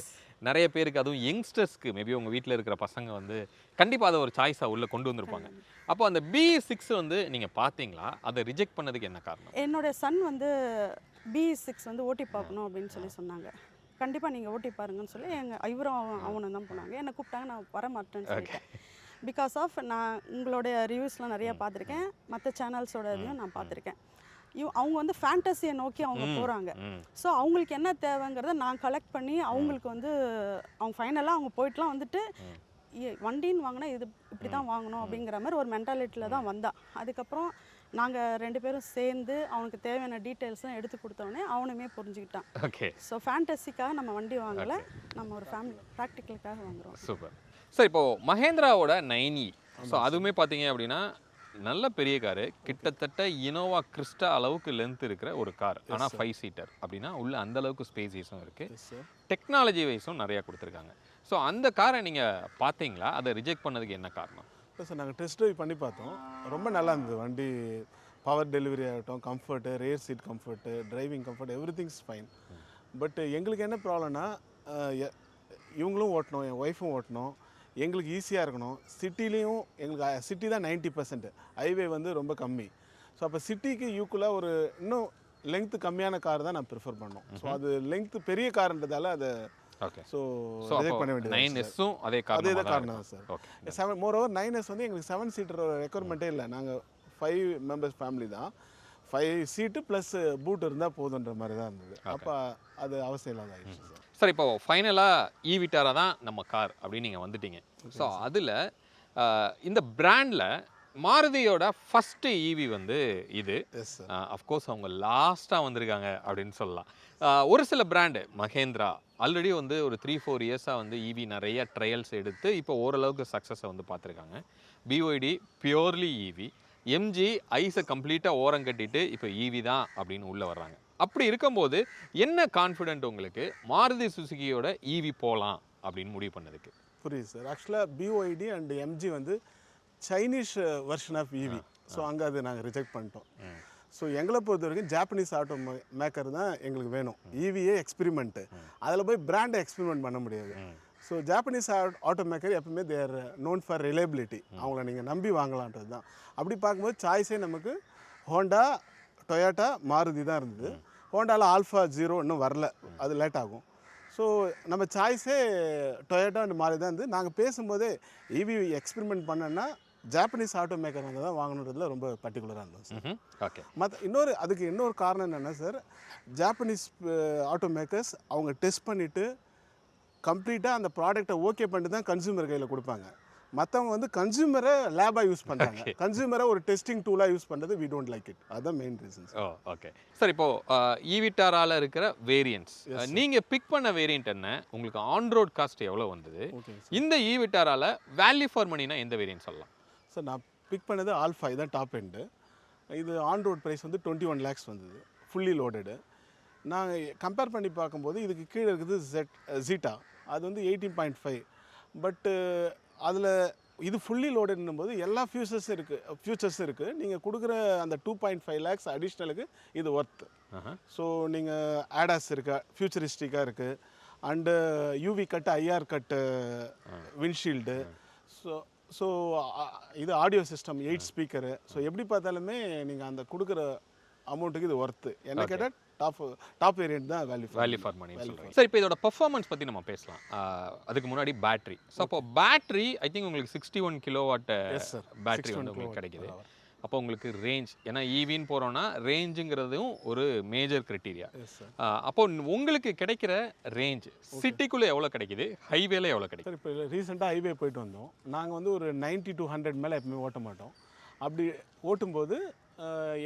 A: நிறைய பேருக்கு அதுவும் யங்ஸ்டர்ஸ்க்கு மேபி உங்கள் வீட்டில் இருக்கிற பசங்க வந்து கண்டிப்பாக அதை ஒரு சாய்ஸாக உள்ளே கொண்டு வந்திருப்பாங்க. அப்போ அந்த B6 வந்து நீங்கள் பார்த்தீங்களா? அதை ரிஜெக்ட் பண்ணதுக்கு என்ன காரணம்?
C: என்னோட சன் வந்து B6 வந்து ஓட்டி பார்க்கணும் அப்படின்னு சொல்லி சொன்னாங்க. கண்டிப்பாக நீங்கள் ஓட்டி பாருங்கன்னு சொல்லி இவரும் அவனும் தான் போனாங்க. என்னை கூப்பிட்டாங்க, நான் வர மாட்டேன்னு சொல்லிட்டேன். பிகாஸ் ஆஃப் நான் உங்களுடைய ரிவ்யூஸ்லாம் நிறையா பார்த்துருக்கேன், மற்ற சேனல்ஸோட இதையும் நான் பார்த்துருக்கேன். அவங்க வந்து ஃபேண்டசியை நோக்கி அவங்க போகிறாங்க. ஸோ அவங்களுக்கு என்ன தேவைங்கிறத நான் கலெக்ட் பண்ணி அவங்களுக்கு வந்து அவங்க ஃபைனலாக அவங்க போயிட்டுலாம் வந்துட்டு வண்டின்னு வாங்கினா இது இப்படி தான் வாங்கணும் அப்படிங்கிற மாதிரி ஒரு மென்டாலிட்டியில் தான் வந்தா. அதுக்கப்புறம் நாங்கள் 2 பேரும் சேர்ந்து அவனுக்கு தேவையான டீட்டெயில்ஸும் எடுத்து கொடுத்தோடனே அவனுமே புரிஞ்சுக்கிட்டான்.
A: ஓகே.
C: ஸோ ஃபேண்டசிக்காக நம்ம வண்டி வாங்கலை, நம்ம ஒரு ஃபேமிலி ப்ராக்டிக்கலுக்காக வாங்குகிறோம்.
A: சூப்பர். சார் இப்போது மஹேந்திராவோட 9E ஸோ அதுவுமே பார்த்தீங்க அப்படின்னா நல்ல பெரிய காரு, கிட்டத்தட்ட இனோவா கிறிஸ்டா அளவுக்கு லென்த் இருக்கிற ஒரு கார். ஆனால் 5 சீட்டர் அப்படின்னா உள்ள அந்த அளவுக்கு ஸ்பேசியஸும் இருக்குது, டெக்னாலஜி வைஸும் நிறையா கொடுத்துருக்காங்க. ஸோ அந்த காரை நீங்கள் பார்த்தீங்களா? அதை ரிஜெக்ட் பண்ணதுக்கு என்ன காரணம்?
B: சார் நாங்கள் டெஸ்ட் ட்ரைவ் பண்ணி பார்த்தோம், ரொம்ப நல்லா இருந்தது வண்டி. பவர் டெலிவரி ஆகட்டும், comfort, rear seat comfort, driving comfort, every things fine. But எங்களுக்கு என்ன ப்ராப்ளம்னா இவங்களும் ஓட்டணும், என் ஒய்ஃபும் ஓட்டணும், எங்களுக்கு ஈஸியாக இருக்கணும். சிட்டிலையும் எங்களுக்கு சிட்டி தான் 90%, ஹைவே வந்து ரொம்ப கம்மி. ஸோ அப்போ சிட்டிக்கு ஈக்குவலாக ஒரு இன்னும் லெங்க்த்து கம்மியான கார் தான் நான் ப்ரிஃபர் பண்ணோம். ஸோ அது லெங்க்த்து பெரிய கார்ன்றதால அதை
A: ஓகே.
B: ஸோ ரிஜெக்ட் பண்ண வேண்டியது.
A: 9Sம் அதே
B: தான்
A: காரணம்
B: காரணம் சார்.
A: ஓகே.
B: மோரோவர் 9S வந்து எங்களுக்கு 7 சீட்டர் ரெக்குவயர்மெண்ட்டே இல்லை. நாங்கள் 5 மெம்பர்ஸ் ஃபேமிலி தான், 5 சீட்டு ப்ளஸ் பூட் இருந்தால் போதுன்ற மாதிரி தான் இருந்தது. அப்போ அது அவசியம் இல்லாத ஆயிடுச்சு சார்.
A: சார் இப்போ ஃபைனலாக ஈவிட்டாரா தான் நம்ம கார் அப்படின்னு நீங்கள் வந்துட்டீங்க. ஸோ அதில் இந்த பிராண்டில் மாருதியோட ஃபஸ்ட்டு ஈவி வந்து இது.
B: Yes sir.
A: அஃப்கோர்ஸ் அவங்க லாஸ்ட்டாக வந்திருக்காங்க அப்படின்னு சொல்லலாம். ஒரு சில பிராண்டு மஹேந்திரா ஆல்ரெடி வந்து ஒரு 3-4 இயர்ஸாக வந்து ஈவி நிறைய ட்ரையல்ஸ் எடுத்து இப்போ ஓரளவுக்கு சக்ஸஸை வந்து பார்த்துருக்காங்க. BYD பியூர்லி ஈவி, MG ஐஸை கம்ப்ளீட்டாக ஓரம் கட்டிட்டு இப்போ ஈவி தான் அப்படின்னு உள்ளே வர்றாங்க. அப்படி இருக்கும்போது என்ன கான்ஃபிடென்ட் உங்களுக்கு மாருதி சுசுகியோட ஈவி போகலாம் அப்படின்னு முடிவு பண்ணதுக்கு?
B: புரியுது சார். ஆக்சுவலாக BYD அண்ட் MG வந்து Chinese version of EV. So அங்கே அது நாங்கள் ரிஜெக்ட் பண்ணிட்டோம். ஸோ எங்களை பொறுத்த வரைக்கும் ஜாப்பனீஸ் ஆட்டோ மேக்கர் தான் எங்களுக்கு வேணும். ஈவியே எக்ஸ்பெரிமெண்ட்டு, அதில் போய் பிராண்டை எக்ஸ்பெரிமெண்ட் பண்ண முடியாது. ஸோ ஜாப்பனீஸ் ஆட்டோ மேக்கர் எப்பவுமே தேர் நோன் ஃபார் ரிலையபிலிட்டி, அவங்கள நீங்கள் நம்பி வாங்கலான்றது தான். அப்படி பார்க்கும்போது சாய்ஸே நமக்கு ஹோண்டா, டொயோட்டா, மாருதி தான் இருந்தது. ஹோண்டாவில் ஆல்ஃபா 0 இன்னும் வரல, அது லேட் ஆகும். ஸோ நம்ம சாய்ஸே டொயோட்டா அண்ட் மாருதி தான் இருந்து. நாங்கள் பேசும்போதே ஈவி எக்ஸ்பெரிமெண்ட் பண்ணோன்னா ஜாப்பனீஸ் ஆட்டோ மேக்கர் வந்து தான் வாங்கணுன்றதுல ரொம்ப பர்டிகுலராக இருந்தோம் சார்.
A: ஓகே.
B: அதுக்கு இன்னொரு காரணம் என்னென்னா சார், ஜாப்பனீஸ் ஆட்டோ மேக்கர்ஸ் அவங்க டெஸ்ட் பண்ணிவிட்டு கம்ப்ளீட்டாக அந்த ப்ராடக்டை ஓகே பண்ணிட்டு தான் கன்சூமர் கையில் கொடுப்பாங்க. மற்றவங்க வந்து கன்சூமரை லேபாக யூஸ் பண்ணுறாங்க, கன்சூமரை ஒரு டெஸ்டிங் டூலாக யூஸ் பண்ணுறது வி டோன்ட் லைக் இட். அதுதான் மெயின் ரீசன்.
A: Okay sir. இப்போது ஈவிட்டாரால இருக்கிற வேரியன்ட்ஸ் நீங்கள் பிக் பண்ண வேரியன்ட் என்ன? உங்களுக்கு ஆன் ரோட் காஸ்ட் எவ்வளோ வந்தது? இந்த ஈவிட்டாரால வேல்யூ ஃபார் மணினா எந்த வேரியன்ட் சொல்லலாம்
B: சார்? நான் பிக் பண்ணது ஆல்ஃபா, இதுதான் டாப் எண்டு. இது ஆன் ரோட் ப்ரைஸ் வந்து 21 lakhs வந்தது, ஃபுல்லி லோடடு. நாங்கள் கம்பேர் பண்ணி பார்க்கும்போது இதுக்கு கீழே இருக்குது ஜீட்டா, அது வந்து 18.5. பட்டு அதில் இது ஃபுல்லி லோடட்னும் போது எல்லா ஃபியூச்சர்ஸும் இருக்குது. நீங்கள் கொடுக்குற அந்த 2.5 lakhs அடிஷ்னலுக்கு இது ஒர்த். ஸோ நீங்கள் ஆடாஸ் இருக்கா, ஃபியூச்சரிஸ்டிக்காக இருக்குது, and UV cut, IR cut, windshield, so இது ஆடியோ சிஸ்டம், 8 ஸ்பீக்கரு. ஸோ எப்படி பார்த்தாலுமே நீங்கள் அந்த கொடுக்குற அமௌண்ட்டுக்கு இது ஒர்த்து. என்ன கேட்டால் டாப் வேரியன்ட் தான் வேல்யூ
A: ஃபார் மணி சொல்கிறேன் சார். இப்போ இதோட பெர்ஃபார்மன்ஸ் பற்றி நம்ம பேசலாம். அதுக்கு முன்னாடி பேட்டரி. ஸோ அப்போ பேட்டரி ஐ திங்க் உங்களுக்கு 61 kW பேட்டரி வந்து உங்களுக்கு கிடைக்குது. அப்போ உங்களுக்கு ரேஞ்ச், ஏன்னா ஈவின்னு போகிறோன்னா ரேஞ்சுங்கிறதும் ஒரு மேஜர் க்ரைட்டீரியா. அப்போ உங்களுக்கு கிடைக்கிற ரேஞ்ச் சிட்டிக்குள்ளே எவ்வளோ கிடைக்குது, ஹைவேல எவ்வளோ கிடைக்குது?
B: சார் இப்போ ரீசெண்டாக ஹைவே போயிட்டு வந்தோம். நாங்கள் வந்து ஒரு 90 to 100 மேலே எப்பவுமே ஓட்ட மாட்டோம். அப்படி ஓட்டும்போது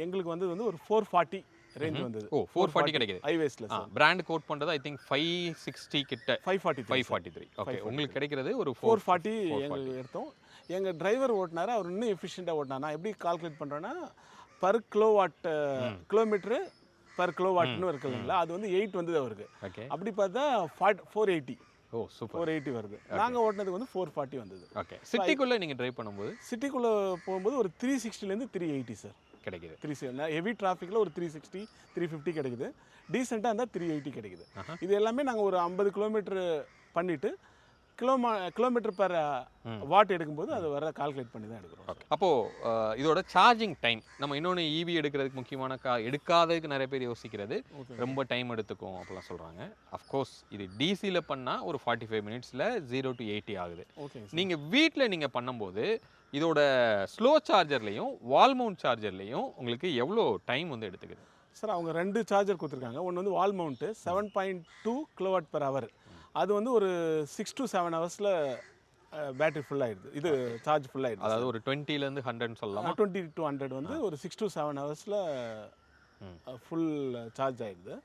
B: எங்களுக்கு வந்து ஒரு 440 ரேஞ்ச் வந்தது.
A: ஓ 440 கிடைக்குது.
B: ஹை வேஸ்ட்ல சார்.
A: பிராண்ட் கோட் பண்றது ஐ திங்க் 560 கிட்ட
B: 543.
A: ஓகே, உங்களுக்கு கிடைக்கிறது ஒரு
B: 440 எங்களுக்கு எடுத்தோம். எங்கள் டிரைவர் ஓட்டினாரு, அவர் இன்னும் எஃபிஷியண்ட்டாக ஓட்டினார். நான் எப்படி கால்குலேட் பண்ணுறேன்னா பர் கிலோவாட் கிலோமீட்ரு பர் கிலோவாட்னு இருக்கு இல்லைங்களா, அது வந்து 8 வந்தது அவருக்கு.
A: ஓகே,
B: அப்படி பார்த்தா 480.
A: ஓ சூப்பர்.
B: 480 வருது. நாங்கள் ஓட்டினதுக்கு வந்து 440 வந்தது.
A: ஓகே, சிட்டிக்குள்ளே நீங்கள் ட்ரைவ் பண்ணும்போது
B: சிட்டிக்குள்ளே போகும்போது ஒரு 360லேருந்து 380 சார்
A: கிடைக்குது.
B: 360 ஹெவி டிராஃபிக்கில் ஒரு 360 350 கிடைக்குது. டீசெண்டாக இருந்தால் 380 கிடைக்குது. இது எல்லாமே நாங்கள் ஒரு 50 கிலோமீட்டர் பண்ணிவிட்டு கிலோமீட்டர் பெர் வாட் எடுக்கும்போது அது வர கால்குலேட் பண்ணி தான் எடுக்கிறோம்.
A: ஓகே, அப்போது இதோட சார்ஜிங் டைம் நம்ம இன்னொன்று ஈவி எடுக்கிறதுக்கு முக்கியமான எடுக்காததுக்கு நிறைய பேர் யோசிக்கிறது ரொம்ப டைம் எடுத்துக்கும் அப்படிலாம் சொல்கிறாங்க. அஃப்கோர்ஸ் இது டிசியில் பண்ணால் ஒரு 45 மினிட்ஸில் 0 to 80 ஆகுது.
B: ஓகே,
A: நீங்கள் வீட்டில் நீங்கள் பண்ணும்போது இதோட ஸ்லோ சார்ஜர்லேயும் வால் மவுண்ட் சார்ஜர்லேயும் உங்களுக்கு எவ்வளோ டைம் வந்து எடுத்துக்குது?
B: சார் அவங்க 2 சார்ஜர் கொடுத்துருக்காங்க. ஒன்று வந்து வால் மவுண்ட்டு 7.2 kWh. அது வந்து ஒரு 6 to 7 ஹவர்ஸில் பேட்டரி ஃபுல் ஆகிடுது. இது சார்ஜ் ஃபுல் ஆகிடுது.
A: அதாவது ஒரு 20லேருந்து 100 சொல்லலாம்.
B: 20 to 100 வந்து ஒரு 6 to 7 ஹவர்ஸில் ஃபுல் சார்ஜ் ஆகிடுது.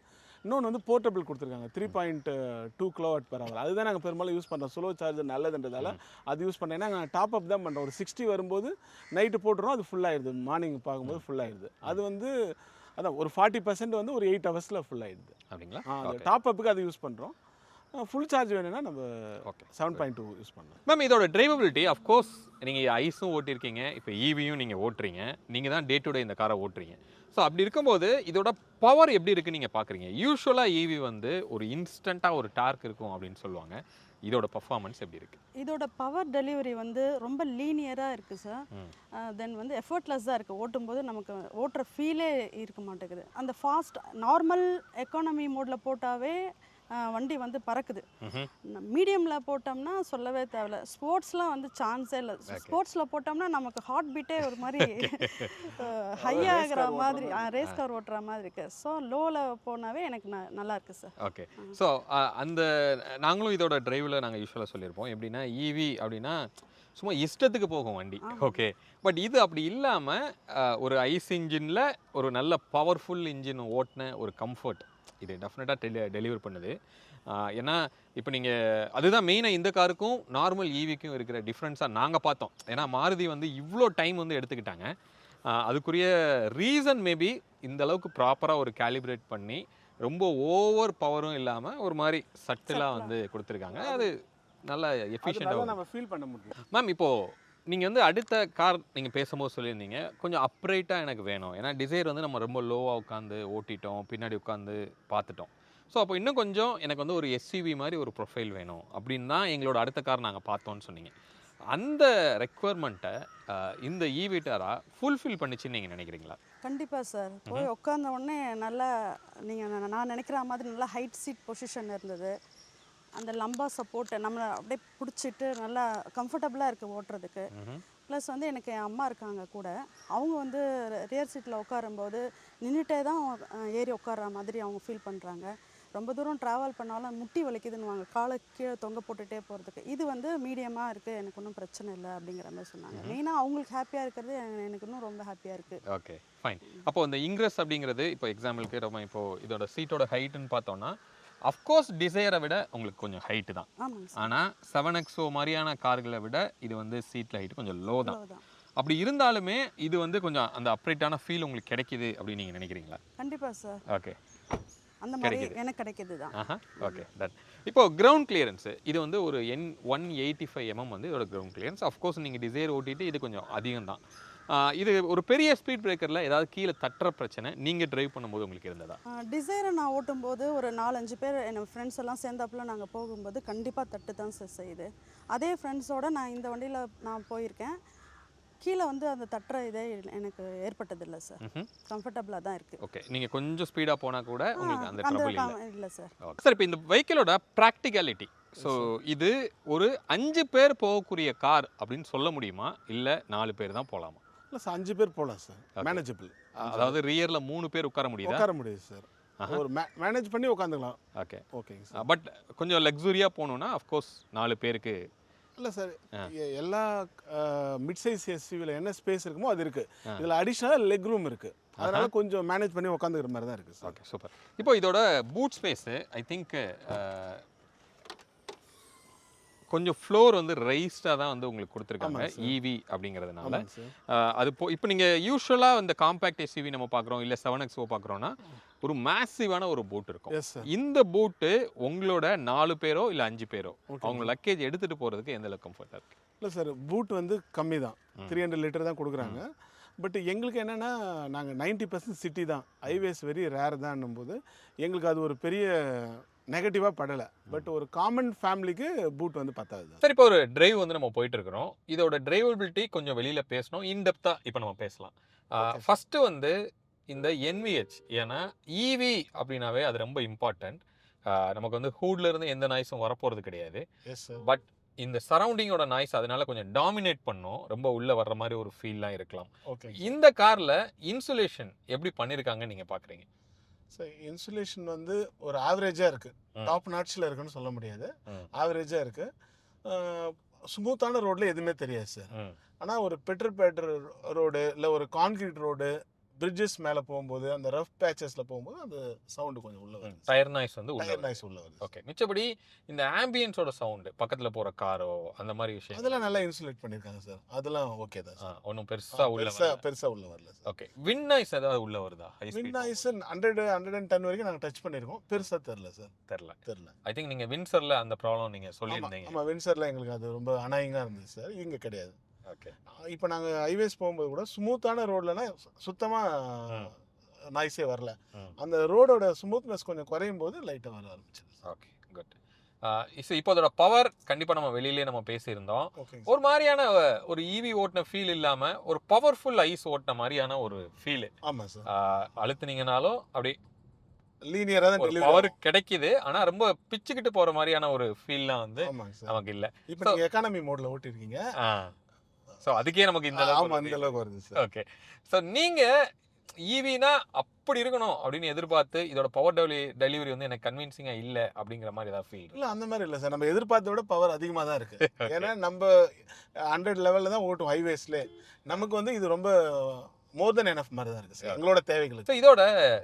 B: இன்னொன்று வந்து போர்ட்டபிள் கொடுத்துருக்காங்க 3.2 kWh. அதுதான் நாங்கள் பெரும்பாலும் யூஸ் பண்ணுறோம். ஸ்லோ சார்ஜர் நல்லதுன்றதால அது யூஸ் பண்ணேன்னா நாங்கள் டாப் அப் தான் பண்ணுறோம். ஒரு 60 வரும்போது நைட்டு போட்டுறோம், அது ஃபுல் ஆகிடுது. மார்னிங் பார்க்கும்போது ஃபுல் ஆகிடுது. அது வந்து அதான் ஒரு 40% வந்து ஒரு 8 ஹவர்ஸில் ஃபுல் ஆகிடுது.
A: அப்படிங்களா?
B: அது டாப் அப்புக்கு அது யூஸ் பண்ணுறோம். ஃபுல் சார்ஜ் வேணும்னா நம்ம 7.2 யூஸ் பண்ணலாம்.
A: மேம், இதோட டிரைவபிலிட்டி அஃப்கோர்ஸ் நீங்கள் ஐஸும் ஓட்டியிருக்கீங்க, இப்போ ஈவியும் நீங்கள் ஓட்டுறீங்க, நீங்கள் தான் டே டு டே இந்த காரை ஓட்டுறீங்க. ஸோ அப்படி இருக்கும்போது இதோட பவர் எப்படி இருக்குன்னு நீங்கள் பார்க்குறீங்க. யூஸ்வலாக ஈவி வந்து ஒரு இன்ஸ்டண்ட்டாக ஒரு டார்க் இருக்கும் அப்படின்னு சொல்லுவாங்க. இதோட பர்ஃபார்மன்ஸ் எப்படி இருக்குது?
C: இதோட பவர் டெலிவரி வந்து ரொம்ப லீனியராக இருக்குது சார். தென் வந்து எஃபர்ட்லெஸ்ஸாக இருக்குது. ஓட்டும்போது நமக்கு ஓட்டுற ஃபீலே இருக்க மாட்டேங்குது. அந்த ஃபாஸ்ட் நார்மல் எக்கானமி மோடில் போட்டாவே வண்டி வந்து பறக்குது. மீடியமில் போட்டோம்னா சொல்லவே தேவையில்ல. ஸ்போர்ட்ஸ்லாம் வந்து சான்ஸே இல்லை. ஸ்போர்ட்ஸில் போட்டோம்னா நமக்கு ஹார்ட் பீட்டே ஒரு மாதிரி ஹை ஆகிற மாதிரி, ரேஸ் கார் ஓட்டுற மாதிரி இருக்குது. ஸோ லோவில் போனாவே எனக்கு நல்லா இருக்குது சார்.
A: ஓகே, ஸோ அந்த நாங்களும் இதோட டிரைவில் நாங்கள் யூஸ்வலாக சொல்லியிருப்போம். எப்படின்னா ஈவி அப்படின்னா சும்மா இஷ்டத்துக்கு போகும் வண்டி. ஓகே, பட் இது அப்படி இல்லாமல் ஒரு ஐஸ் இன்ஜினில் ஒரு நல்ல பவர்ஃபுல் இன்ஜின் ஓட்டின ஒரு கம்ஃபர்ட் இது டெஃபினட்டாக டெலிவர் பண்ணுது. ஏன்னா இப்போ நீங்கள் அதுதான் மெயினாக இந்த காருக்கும் நார்மல் ஈவிக்கும் இருக்கிற டிஃப்ரென்ஸாக நாங்கள் பார்த்தோம். ஏன்னா மாருதி வந்து இவ்வளோ டைம் வந்து எடுத்துக்கிட்டாங்க. அதுக்குரிய ரீசன் மேபி இந்த அளவுக்கு ப்ராப்பராக ஒரு கேலிப்ரேட் பண்ணி ரொம்ப ஓவர் பவரும் இல்லாமல் ஒரு மாதிரி சட்டிலாக வந்து கொடுத்துருக்காங்க. அது நல்லா எஃபிஷியண்டாக
B: நம்ம ஃபீல் பண்ண முடியும்.
A: மேம், இப்போது நீங்கள் வந்து அடுத்த கார் நீங்கள் பேசும்போது சொல்லியிருந்தீங்க கொஞ்சம் அப்ரைட்டாக எனக்கு வேணும். ஏன்னா டிசைர் வந்து நம்ம ரொம்ப லோவாக உட்காந்து ஓட்டிட்டோம், பின்னாடி உட்காந்து பார்த்துட்டோம். ஸோ அப்போ இன்னும் கொஞ்சம் எனக்கு வந்து ஒரு எஸ்யூவி மாதிரி ஒரு ப்ரொஃபைல் வேணும் அப்படின்னு தான் எங்களோட அடுத்த கார் நாங்கள் பார்த்தோன்னு சொன்னீங்க. அந்த ரெக்குவயர்மெண்ட்டை இந்த ஈவிட்டாரா ஃபுல்ஃபில் பண்ணிச்சுன்னு நீங்கள் நினைக்கிறீங்களா?
C: கண்டிப்பாக சார். போய் உட்காந்த உடனே நல்லா நீங்கள் நான் நினைக்கிற மாதிரி நல்லா ஹைட் சீட் பொசிஷன் இருந்தது. அந்த லம்பா சப்போர்ட்டை நம்மளை அப்படியே பிடிச்சிட்டு நல்லா கம்ஃபர்டபுளாக இருக்குது ஓட்டுறதுக்கு. ப்ளஸ் வந்து எனக்கு என் அம்மா இருக்காங்க கூட. அவங்க வந்து ரியர் சீட்டில் உட்காரும்போது நின்றுட்டே தான் ஏறி உட்கார்ற மாதிரி அவங்க ஃபீல் பண்ணுறாங்க. ரொம்ப தூரம் ட்ராவல் பண்ணாலும் முட்டி வலிக்குதுன்னு காலை கீழே தொங்க போட்டுகிட்டே போகிறதுக்கு. இது வந்து மீடியமாக இருக்குது, எனக்கு ஒன்றும் பிரச்சனை இல்லை அப்படிங்கிற மாதிரி சொன்னாங்க. மெயினாக அவங்களுக்கு ஹாப்பியாக இருக்கிறது எனக்கு இன்னும் ரொம்ப ஹாப்பியாக இருக்குது.
A: Okay, fine. அப்போ இந்த இன்க்ரெஸ் அப்படிங்கிறது இப்போ எக்ஸாம்பிளுக்கு நம்ம இப்போது இதோட சீட்டோட ஹைட்டுன்னு பார்த்தோன்னா அஃப்கோர்ஸ் டிசைரை விட உங்களுக்கு கொஞ்சம் ஹைட்டு தான். ஆனால் 7XO மாதிரியான கார்களை விட இது வந்து சீட்டில் ஹைட்டு கொஞ்சம் லோ தான். அப்படி இருந்தாலுமே இது வந்து கொஞ்சம் அந்த அப்ரைட்டான ஃபீல் உங்களுக்கு கிடைக்குது அப்படின்னு நீங்கள் நினைக்கிறீங்களா?
C: கண்டிப்பாக சார்.
A: ஓகே,
C: அந்த மாதிரி எனக்கு கிடைக்கிது தான்.
A: Okay, done. இப்போ கிரவுண்ட் கிளியரன்ஸு இது வந்து ஒரு 185 mm வந்து இதோட கிரவுண்ட் கிளியரன்ஸ். அஃப்கோர்ஸ் நீங்கள் டிசைர் ஓட்டிட்டு இது கொஞ்சம் அதிகம் தான். இது ஒரு பெரிய ஸ்பீட் பிரேக்கரில் ஏதாவது கீழே தட்டுற பிரச்சனை நீங்கள் டிரைவ் பண்ணும்போது உங்களுக்கு இருந்ததா?
C: டிசைரை நான் ஓட்டும்போது ஒரு 4-5 பேர் என் ஃப்ரெண்ட்ஸ் எல்லாம் சேர்ந்தாப்புல நாங்கள் போகும்போது கண்டிப்பாக தட்டு தான் சார் செய்யுது. அதே ஃப்ரெண்ட்ஸோடு நான் இந்த வண்டியில் நான் போயிருக்கேன். கீழே வந்து அந்த தட்டுற இதே எனக்கு ஏற்பட்டதில்லை சார். கம்ஃபர்டபுளாக தான் இருக்குது.
A: ஓகே, நீங்கள் கொஞ்சம் ஸ்பீடாக போனால் கூட உங்களுக்கு அந்த ட்ரபிள்
C: இல்லை சார்.
A: சார், இப்போ இந்த வெஹிக்கிளோட ப்ராக்டிகாலிட்டி, ஸோ இது ஒரு 5 பேர் போகக்கூடிய கார் அப்படின்னு சொல்ல முடியுமா, இல்லை 4 பேர் தான் போகலாமா?
B: இல்லை சார், 5 பேர் போகலாம் சார். மேனேஜபிள்.
A: அதாவது ரியரில் 3 பேர் உட்கார முடியுதா?
B: உட்கார முடியுது சார். ஒரு மேனேஜ் பண்ணி உட்காந்துக்கலாம்.
A: ஓகே,
B: ஓகேங்க சார்.
A: பட் கொஞ்சம் லக்ஸுரியாக போகணுன்னா அஃப்கோர்ஸ் 4 பேருக்கு.
B: இல்லை சார், எல்லா மிட் சைஸ் எஸ்யூவியில் என்ன ஸ்பேஸ் இருக்குமோ அது இருக்குது. இதில் அடிஷ்னலாக லெக் ரூம் இருக்குது. அதனால கொஞ்சம் மேனேஜ் பண்ணி உட்காந்துக்கிற மாதிரி தான் இருக்குது சார்.
A: Okay super. இப்போ இதோட பூட் ஸ்பேஸு ஐ திங்க் கொஞ்சம் ஃப்ளோர் வந்து ரைஸ்டாக தான் வந்து உங்களுக்கு கொடுத்துருக்காங்க ஈவி அப்படிங்கிறதுனால. அது இப்போ நீங்கள் யூஸ்வலாக இந்த காம்பேக்ட் எஸ்யூவி நம்ம பார்க்குறோம் இல்லை 7XO பார்க்குறோன்னா ஒரு மேசிவான ஒரு போட் இருக்கும். இந்த போட்டு உங்களோட 4 பேரோ இல்லை 5 பேரோ அவங்க லக்கேஜ் எடுத்துகிட்டு போகிறதுக்கு எந்த அளவுக்கு கம்ஃபர்ட்டாக இருக்குது?
B: இல்லை சார், பூட் வந்து கம்மி தான், 300 லிட்டர் தான் கொடுக்குறாங்க. பட் எங்களுக்கு என்னென்னா நாங்கள் 90% சிட்டி தான், ஹைவேஸ் வெரி ரேர் தான்னும் போது எங்களுக்கு அது ஒரு பெரிய நெகட்டிவாக படலை. பட் ஒரு காமன் ஃபேமிலிக்கு பூட் வந்து பத்தாது.
A: சரி, இப்போ ஒரு டிரைவ் வந்து நம்ம போயிட்டு இருக்கிறோம். இதோட டிரைவபிலிட்டி கொஞ்சம் வெளியில் பேசணும், இன்டெப்த்தாக இப்போ நம்ம பேசலாம். ஃபஸ்ட்டு வந்து இந்த NVH, ஏன்னா ஈவி அப்படின்னாவே அது ரொம்ப இம்பார்ட்டன்ட். நமக்கு வந்து ஹூட்ல இருந்து எந்த நாய்ஸும் வரப்போகிறது கிடையாது. பட் இந்த சரௌண்டிங்கோட நாய்ஸ் அதனால கொஞ்சம் டாமினேட் பண்ணும், ரொம்ப உள்ள வர்ற மாதிரி ஒரு ஃபீல்லாம் இருக்கலாம். இந்த கார்ல இன்சுலேஷன் எப்படி பண்ணிருக்காங்கன்னு நீங்க பாக்குறீங்க?
B: சார், இன்சுலேஷன் வந்து ஒரு ஆவரேஜாக இருக்குது, டாப் நாட்ச்சில் இருக்குன்னு சொல்ல முடியாது, ஆவரேஜாக இருக்குது. ஸ்மூத்தான ரோடில் எதுவுமே தெரியாது சார். ஆனால் ஒரு பெட்ரு ரோடு இல்லை ஒரு கான்கிரீட் ரோடு, பிரிட்ஜஸ் மேலே போகும்போது அந்த ரஃப் பேச்சஸில் போகும்போது அந்த சவுண்டு கொஞ்சம் உள்ள வருது,
A: டயர் நாய்ஸ் வந்து
B: உள்ள வருது.
A: ஓகே, மிச்சபடி இந்த ஆம்பியன்ஸோட சவுண்டு பக்கத்தில் போகிற காரோ அந்த மாதிரி விஷயம்
B: அதெல்லாம் நல்லா இன்சுலேட் பண்ணியிருக்காங்க சார், அதெல்லாம் ஓகே தான் சார்.
A: ஒன்றும் பெருசாக
B: உள்ள வரல சார்.
A: ஓகே, வின் நாய்ஸ் ஏதாவது உள்ள வருதா?
B: வின் நாய்ஸ் 110 வரைக்கும் நாங்கள் டச் பண்ணியிருக்கோம், பெருசாக தெரில சார்.
A: தெரில. ஐ திங்க் நீங்கள் வின்சரில் அந்த ப்ராப்ளம் நீங்கள் சொல்லியிருந்தீங்க.
B: ஆமாம், வின்சரில் எங்களுக்கு அது ரொம்ப அனாயிங்காக இருந்தது சார், இங்கே கிடையாது.
A: ஓகே,
B: இப்போ நாங்கள் ஹைவேஸ் போகும்போது கூட ஸ்மூத்தான ரோட்லனா சுத்தமாக நாய்ஸே வரல. அந்த ரோடோட ஸ்மூத்னஸ் கொஞ்சம் குறையும் போது லைட்டாக வர ஆரம்பிச்சது.
A: Okay, good. இப்போ அதோட பவர் கண்டிப்பாக நம்ம வெளியிலே நம்ம பேசியிருந்தோம். ஒரு மாதிரியான ஒரு ஈவி ஓட்டின ஃபீல் இல்லாமல் ஒரு பவர்ஃபுல் ஐஸ் ஓட்டின மாதிரியான ஒரு ஃபீல்.
B: ஆமாம் சார்,
A: அழுத்துனீங்கனாலும் அப்படி
B: லீனியரா தான்
A: பவர் கிடைக்குது, ஆனா ரொம்ப பிச்சுக்கிட்டு போற மாதிரியான ஒரு ஃபீல்லாம் வந்து நமக்கு இல்ல.
B: இப்போ நீங்க எக்கானமி மோட்ல ஓட்டிருக்கீங்க,
A: சோ அதுக்கே நமக்கு இந்த
B: அளவுக்கு வருது சார்.
A: ஓகே, சோ நீங்க ஈவினா அப்படி இருக்கணும் அப்படின்னு எதிர்பார்த்து இதோட பவர் டெலிவரி வந்து எனக்கு கன்வின்சிங்கா இல்ல அப்படிங்கிற மாதிரி ஏதாவது ஃபீல்?
B: இல்ல, அந்த மாதிரி இல்ல சார், நம்ம எதிர்பார்த்த விட பவர் அதிகமா தான் இருக்கு. ஏன்னா நம்ம 100 லெவல்ல தான் ஓட்டும் ஹைவேஸ்ல, நமக்கு வந்து இது ரொம்ப மோர் தென் எனஃப் மாதிரி தான் இருக்கு சார் எங்களோட தேவைகளுக்கு.
A: இதோட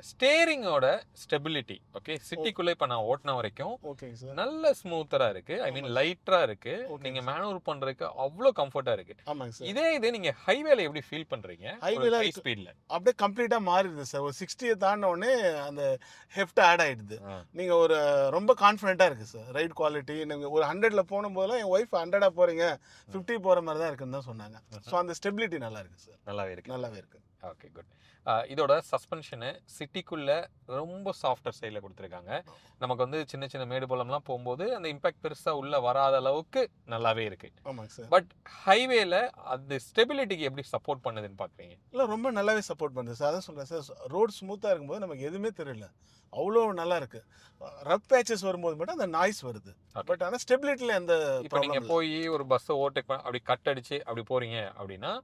A: ஸ்டேரிங்கோட ஸ்டெபிலிட்டி ஓகே, சிட்டிக்குள்ள இப்ப நான் ஓட்டின வரைக்கும்
B: ஓகேங்க சார்,
A: நல்ல ஸ்மூத்தரா இருக்கு. ஐ மீன் லைட்டரா இருக்கு, நீங்க மேனுவர் பண்றதுக்கு அவ்வளோ கம்ஃபர்ட்டா இருக்கு.
B: ஆமாங்க சார்.
A: இதே நீங்க ஹைவேல எப்படி ஃபீல் பண்றீங்க?
B: ஹைவேல
A: ஹை ஸ்பீட்ல
B: அப்படியே கம்ப்ளீட்டா மாறிடுது சார். ஒரு 60 தாண்டின உடனே அந்த ஹெஃப்ட் ஆட் ஆயிடுது. நீங்க ஒரு ரொம்ப கான்ஃபிடென்ட்டா இருக்கு சார். ரைட் குவாலிட்டி நீங்க ஒரு 100ல போனும் போதெல்லாம் என் ஒய்ஃப் 100 போறீங்க 50 போற மாதிரி தான் இருக்குன்னு தான் சொன்னாங்க. ஸோ அந்த ஸ்டெபிலிட்டி நல்லா இருக்கு சார், நல்லாவே இருக்கு.
A: Okay, good. இதோட சஸ்பென்ஷனு சிட்டிக்குள்ள ரொம்ப சாஃப்டர் சைடில் கொடுத்துருக்காங்க. நமக்கு வந்து சின்ன சின்ன மேடு பள்ளம்லாம் போகும்போது அந்த இம்பாக்ட் பெருசாக உள்ள வராத அளவுக்கு நல்லாவே இருக்கு.
B: ஆமாங்க சார்.
A: பட் ஹைவேல அது ஸ்டெபிலிட்டிக்கு எப்படி சப்போர்ட் பண்ணுதுன்னு பார்க்குறீங்க?
B: இல்லை, ரொம்ப நல்லாவே சப்போர்ட் பண்ணுது சார். அதான் சொல்கிறேன் சார், ரோடு ஸ்மூத்தாக இருக்கும்போது நமக்கு எதுவுமே தெரியல, அவ்வளோ நல்லா இருக்கு. ரஃப் பேச்சஸ் வரும்போது மட்டும் அந்த நாய்ஸ் வருது. பட் ஆனால் ஸ்டெபிலிட்டியில் எந்த
A: இப்போ நீங்கள் போய் ஒரு பஸ்ஸை ஓட்டேக் அப்படி கட் அடிச்சு அப்படி போறீங்க அப்படின்னா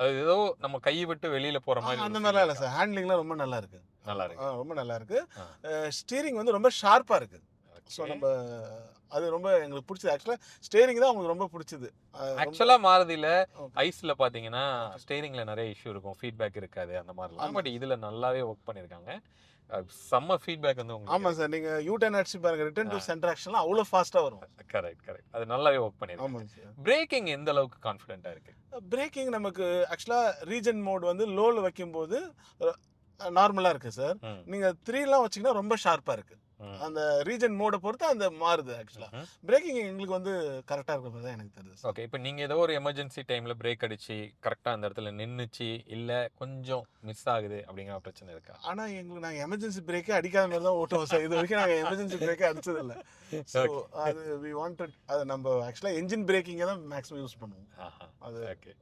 A: அது ஏதோ நம்ம கையை விட்டு வெளியில போற மாதிரி
B: அந்த மாதிரிலாம் இல்லை சார். ஹேண்ட்லிங்லாம் ரொம்ப நல்லா இருக்கு, ரொம்ப நல்லா இருக்கு. ஸ்டீரிங் வந்து ரொம்ப ஷார்ப்பாக இருக்கு. ஸோ நம்ம அது ரொம்ப எங்களுக்கு பிடிச்சது. ஆக்சுவலாக ஸ்டேரிங் தான் உங்களுக்கு ரொம்ப பிடிச்சது.
A: ஆக்சுவலாக மாறுதில்ல ஐஸில் பார்த்தீங்கன்னா ஸ்டேரிங்கில் நிறைய இஷ்யூ இருக்கும், ஃபீட்பேக் இருக்காது அந்த மாதிரிலாம். பட் இதில் நல்லாவே ஒர்க் பண்ணியிருக்காங்க, செம்ம ஃபீட்பேக் வந்து உங்களுக்கு.
B: ஆமாம் சார், நீங்கள் யூ-டர்ன் அடிச்சு பாருங்க, ரிட்டர்ன் டு சென்டர் ஆக்ஷன்லாம் அவ்வளோ ஃபாஸ்ட்டாக வரும்.
A: கரெக்ட், அது நல்லாவே ஒர்க் பண்ணியிருக்காங்க.
B: ஆமாங்க சார்.
A: பிரேக்கிங் எந்த அளவுக்கு கான்ஃபிடென்ட்டாக இருக்கு?
B: பிரேக்கிங் நமக்கு ஆக்சுவலாக ரீஜன் மோட் வந்து லோவில் வைக்கும்போது நார்மலாக இருக்குது சார். நீங்கள் 3லாம் வச்சிங்கன்னா ரொம்ப ஷார்ப்பாக இருக்குது. அந்த ரீஜன் மோடை பொறுத்து அந்த மாறுது. ஆக்சுவலாக பிரேக்கிங் எங்களுக்கு வந்து கரெக்டாக இருக்கிற மாதிரி தான் எனக்கு தெரியுது.
A: ஓகே, இப்போ நீங்கள் ஏதோ ஒரு எமர்ஜென்சி டைமில் பிரேக் அடிச்சு கரெக்டாக அந்த இடத்துல நின்றுச்சு இல்லை கொஞ்சம் மிஸ் ஆகுது அப்படிங்கிற பிரச்சனை இருக்கா?
B: ஆனால் எங்களுக்கு நாங்கள் எமர்ஜென்சி பிரேக்கே அடிக்காத மாதிரி தான் ஓட்டுவோம் சார். இது வரைக்கும் நாங்கள் எமர்ஜென்சி பிரேக்கே அடிச்சதில்லை. ஸோ அது வி வாண்டட் அது நம்ம ஆக்சுவலாக என்ஜின் பிரேக்கிங்கை தான் மேக்ஸிமம் யூஸ் பண்ணுவோம். அது
A: ஓகே,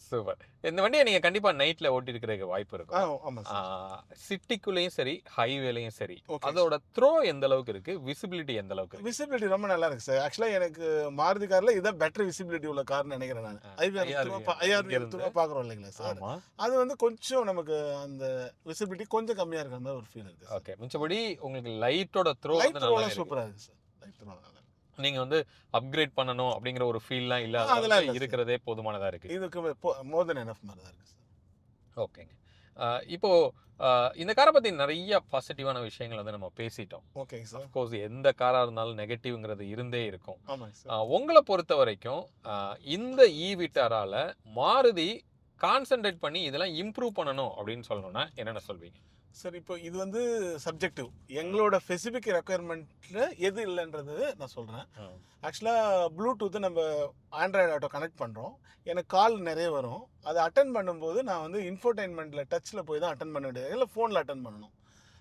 A: சூப்பர். இந்த வண்டியை நீங்கள் கண்டிப்பாக நைட்டில் ஓட்டி இருக்கிறதுக்கு வாய்ப்பு இருக்கும்.
B: ஆமாம் சார்.
A: சிட்டிக்குள்ளேயும் சரி ஹைவேலையும் சரி அதோட த்ரோ எந்த அளவுக்கு இருக்கு, விசிபிலிட்டி எந்த அளவுக்கு?
B: விசிபிலிட்டி ரொம்ப நல்லா இருக்கு சார். ஆக்சுவலாக எனக்கு மாருதி காரில் இதான் பெட்டர் விசிபிலிட்டி உள்ள கார்னு நினைக்கிறேன் நான். ஐஆர் பார்க்குறோம் இல்லைங்களா சார், அது வந்து கொஞ்சம் நமக்கு அந்த விசிபிலிட்டி கொஞ்சம் கம்மியாக இருக்கிற மாதிரி ஒரு ஃபீல் இருக்கு.
A: ஓகே, மிச்சபடி உங்களுக்கு லைட்டோட த்ரோ
B: சூப்பராக இருக்கு சார்.
A: நீங்க வந்து அப்கிரேட் பண்ணணும் அப்படிங்கிற ஒரு ஃபீல்லாம் இல்ல, இருக்கிறதே போதுமானதா இருக்கு.
B: இதுக்கு மோர் தென் எனஃப் மாதிரி தான் இருக்கு சார்.
A: ஓகேங்க. இப்போ இந்த காரை பத்தி நிறைய பாசிட்டிவான விஷயங்கள் வந்து நம்ம பேசிட்டோம்.
B: ஓகேங்க சார்.
A: அஃப்கோர்ஸ் எந்த காரா இருந்தாலும் நெகட்டிவ்ங்கிறது இருந்தே இருக்கும்.
B: ஆமாங்க சார்.
A: உங்களை பொறுத்த வரைக்கும் இந்த ஈவிட்டாரால மாருதி கான்சென்ட்ரேட் பண்ணி இதெல்லாம் இம்ப்ரூவ் பண்ணணும் அப்படின்னு சொல்லணும்னா என்னென்ன சொல்வீங்க?
B: சார் இப்போ இது வந்து சப்ஜெக்டிவ். எங்களோட ஸ்பெசிஃபிக் ரெக்குயர்மெண்ட்டில் எது இல்லைன்றது நான் சொல்கிறேன். ஆக்சுவலாக ப்ளூடூத்து நம்ம ஆண்ட்ராய்டு ஆட்டோ கனெக்ட் பண்ணுறோம். எனக்கு கால் நிறைய வரும். அதை அட்டன் பண்ணும்போது நான் வந்து இன்ஃபோடைன்மெண்ட்டில் டச்சில் போய் தான் அட்டன் பண்ண வேண்டியது, இல்லை ஃபோனில் அட்டன் பண்ணணும்.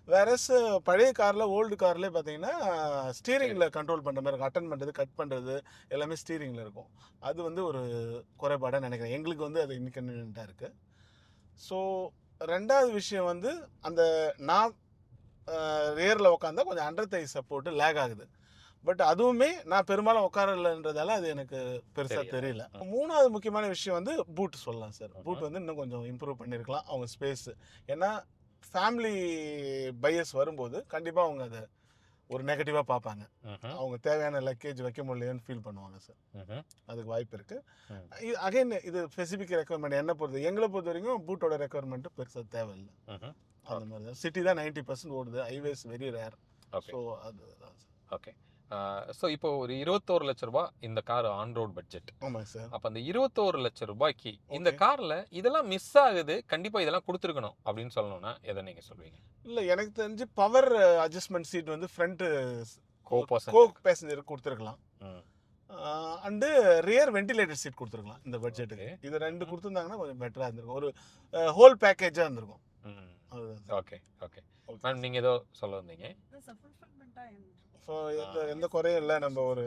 B: வேறஸ் பழைய காரில் ஓல்டு கார்லேயே பார்த்தீங்கன்னா ஸ்டீரிங்கில் கண்ட்ரோல் பண்ணுற மாதிரி இருக்கும். அட்டன் பண்ணுறது, கட் பண்ணுறது எல்லாமே ஸ்டீரிங்கில் இருக்கும். அது வந்து ஒரு குறைபாடாக நினைக்கிறேன். எங்களுக்கு வந்து அது இன்கன்வீனியண்ட்டாக இருக்குது. ஸோ ரெண்டாவது விஷயம் வந்து அந்த நான் ரியரில் உட்காந்தா கொஞ்சம் அண்டர் தை சப்போர்ட்டு லேக் ஆகுது. பட் அதுவுமே நான் பெரும்பாலும் உட்காரலன்றதால அது எனக்கு பெருசாக தெரியல. மூணாவது முக்கியமான விஷயம் வந்து பூட் சொல்லலாம் சார். பூட் வந்து இன்னும் கொஞ்சம் இம்ப்ரூவ் பண்ணியிருக்கலாம் அவங்க ஸ்பேஸு. ஏன்னா ஃபேமிலி பையர்ஸ் வரும்போது கண்டிப்பாக அவங்க அதை ஒரு நெகட்டிவாக பார்ப்பாங்க. அவங்க தேவையான லக்கேஜ் வைக்க முடியலையோன்னு ஃபீல் பண்ணுவாங்க சார். அதுக்கு வாய்ப்பு இருக்குது. அகைன் இது ஸ்பெசிஃபிக் ரெக்குவயர்மெண்ட் என்ன பொறுத்து எங்களை பொறுத்த வரைக்கும் பூட்டோட ரெக்குவயர்மெண்ட்டு பெருசாக தேவையில்லை. அந்த மாதிரி தான் சிட்டி தான் 90% ஓடுது. Highways very rare. ஸோ அதுதான் சார்.
A: ஓகே. ஸோ இப்போ ஒரு 21 லட்ச ரூபாய் இந்த கார் ஆன் ரோட் பட்ஜெட்.
B: ஆமாங்க சார்.
A: அப்போ அந்த 21 லட்ச ரூபாய்க்கு இந்த காரில் இதெல்லாம் மிஸ் ஆகுது, கண்டிப்பாக இதெல்லாம் கொடுத்துருக்கணும் அப்படின்னு சொல்லணும்னா எதை நீங்கள் சொல்வீங்க?
B: இல்லை, எனக்கு தெரிஞ்சு பவர் அட்ஜஸ்ட்மெண்ட் சீட் வந்து ஃப்ரண்ட்டு கோ பேசஞ்சருக்கு கொடுத்துருக்கலாம். அண்டு ரியர் வென்டிலேட்டர் சீட் கொடுத்துருக்கலாம் இந்த பட்ஜெட்டுக்கு. இது ரெண்டு கொடுத்துருந்தாங்கன்னா கொஞ்சம் பெட்டராக இருந்திருக்கும். ஒரு ஹோல் பேக்கேஜாக இருந்திருக்கும்.
A: ஓகே ஓகே மேம், நீங்கள் ஏதோ சொல்ல வந்தீங்க.
B: ஸோ எந்த குறையும் இல்லை. நம்ம ஒரு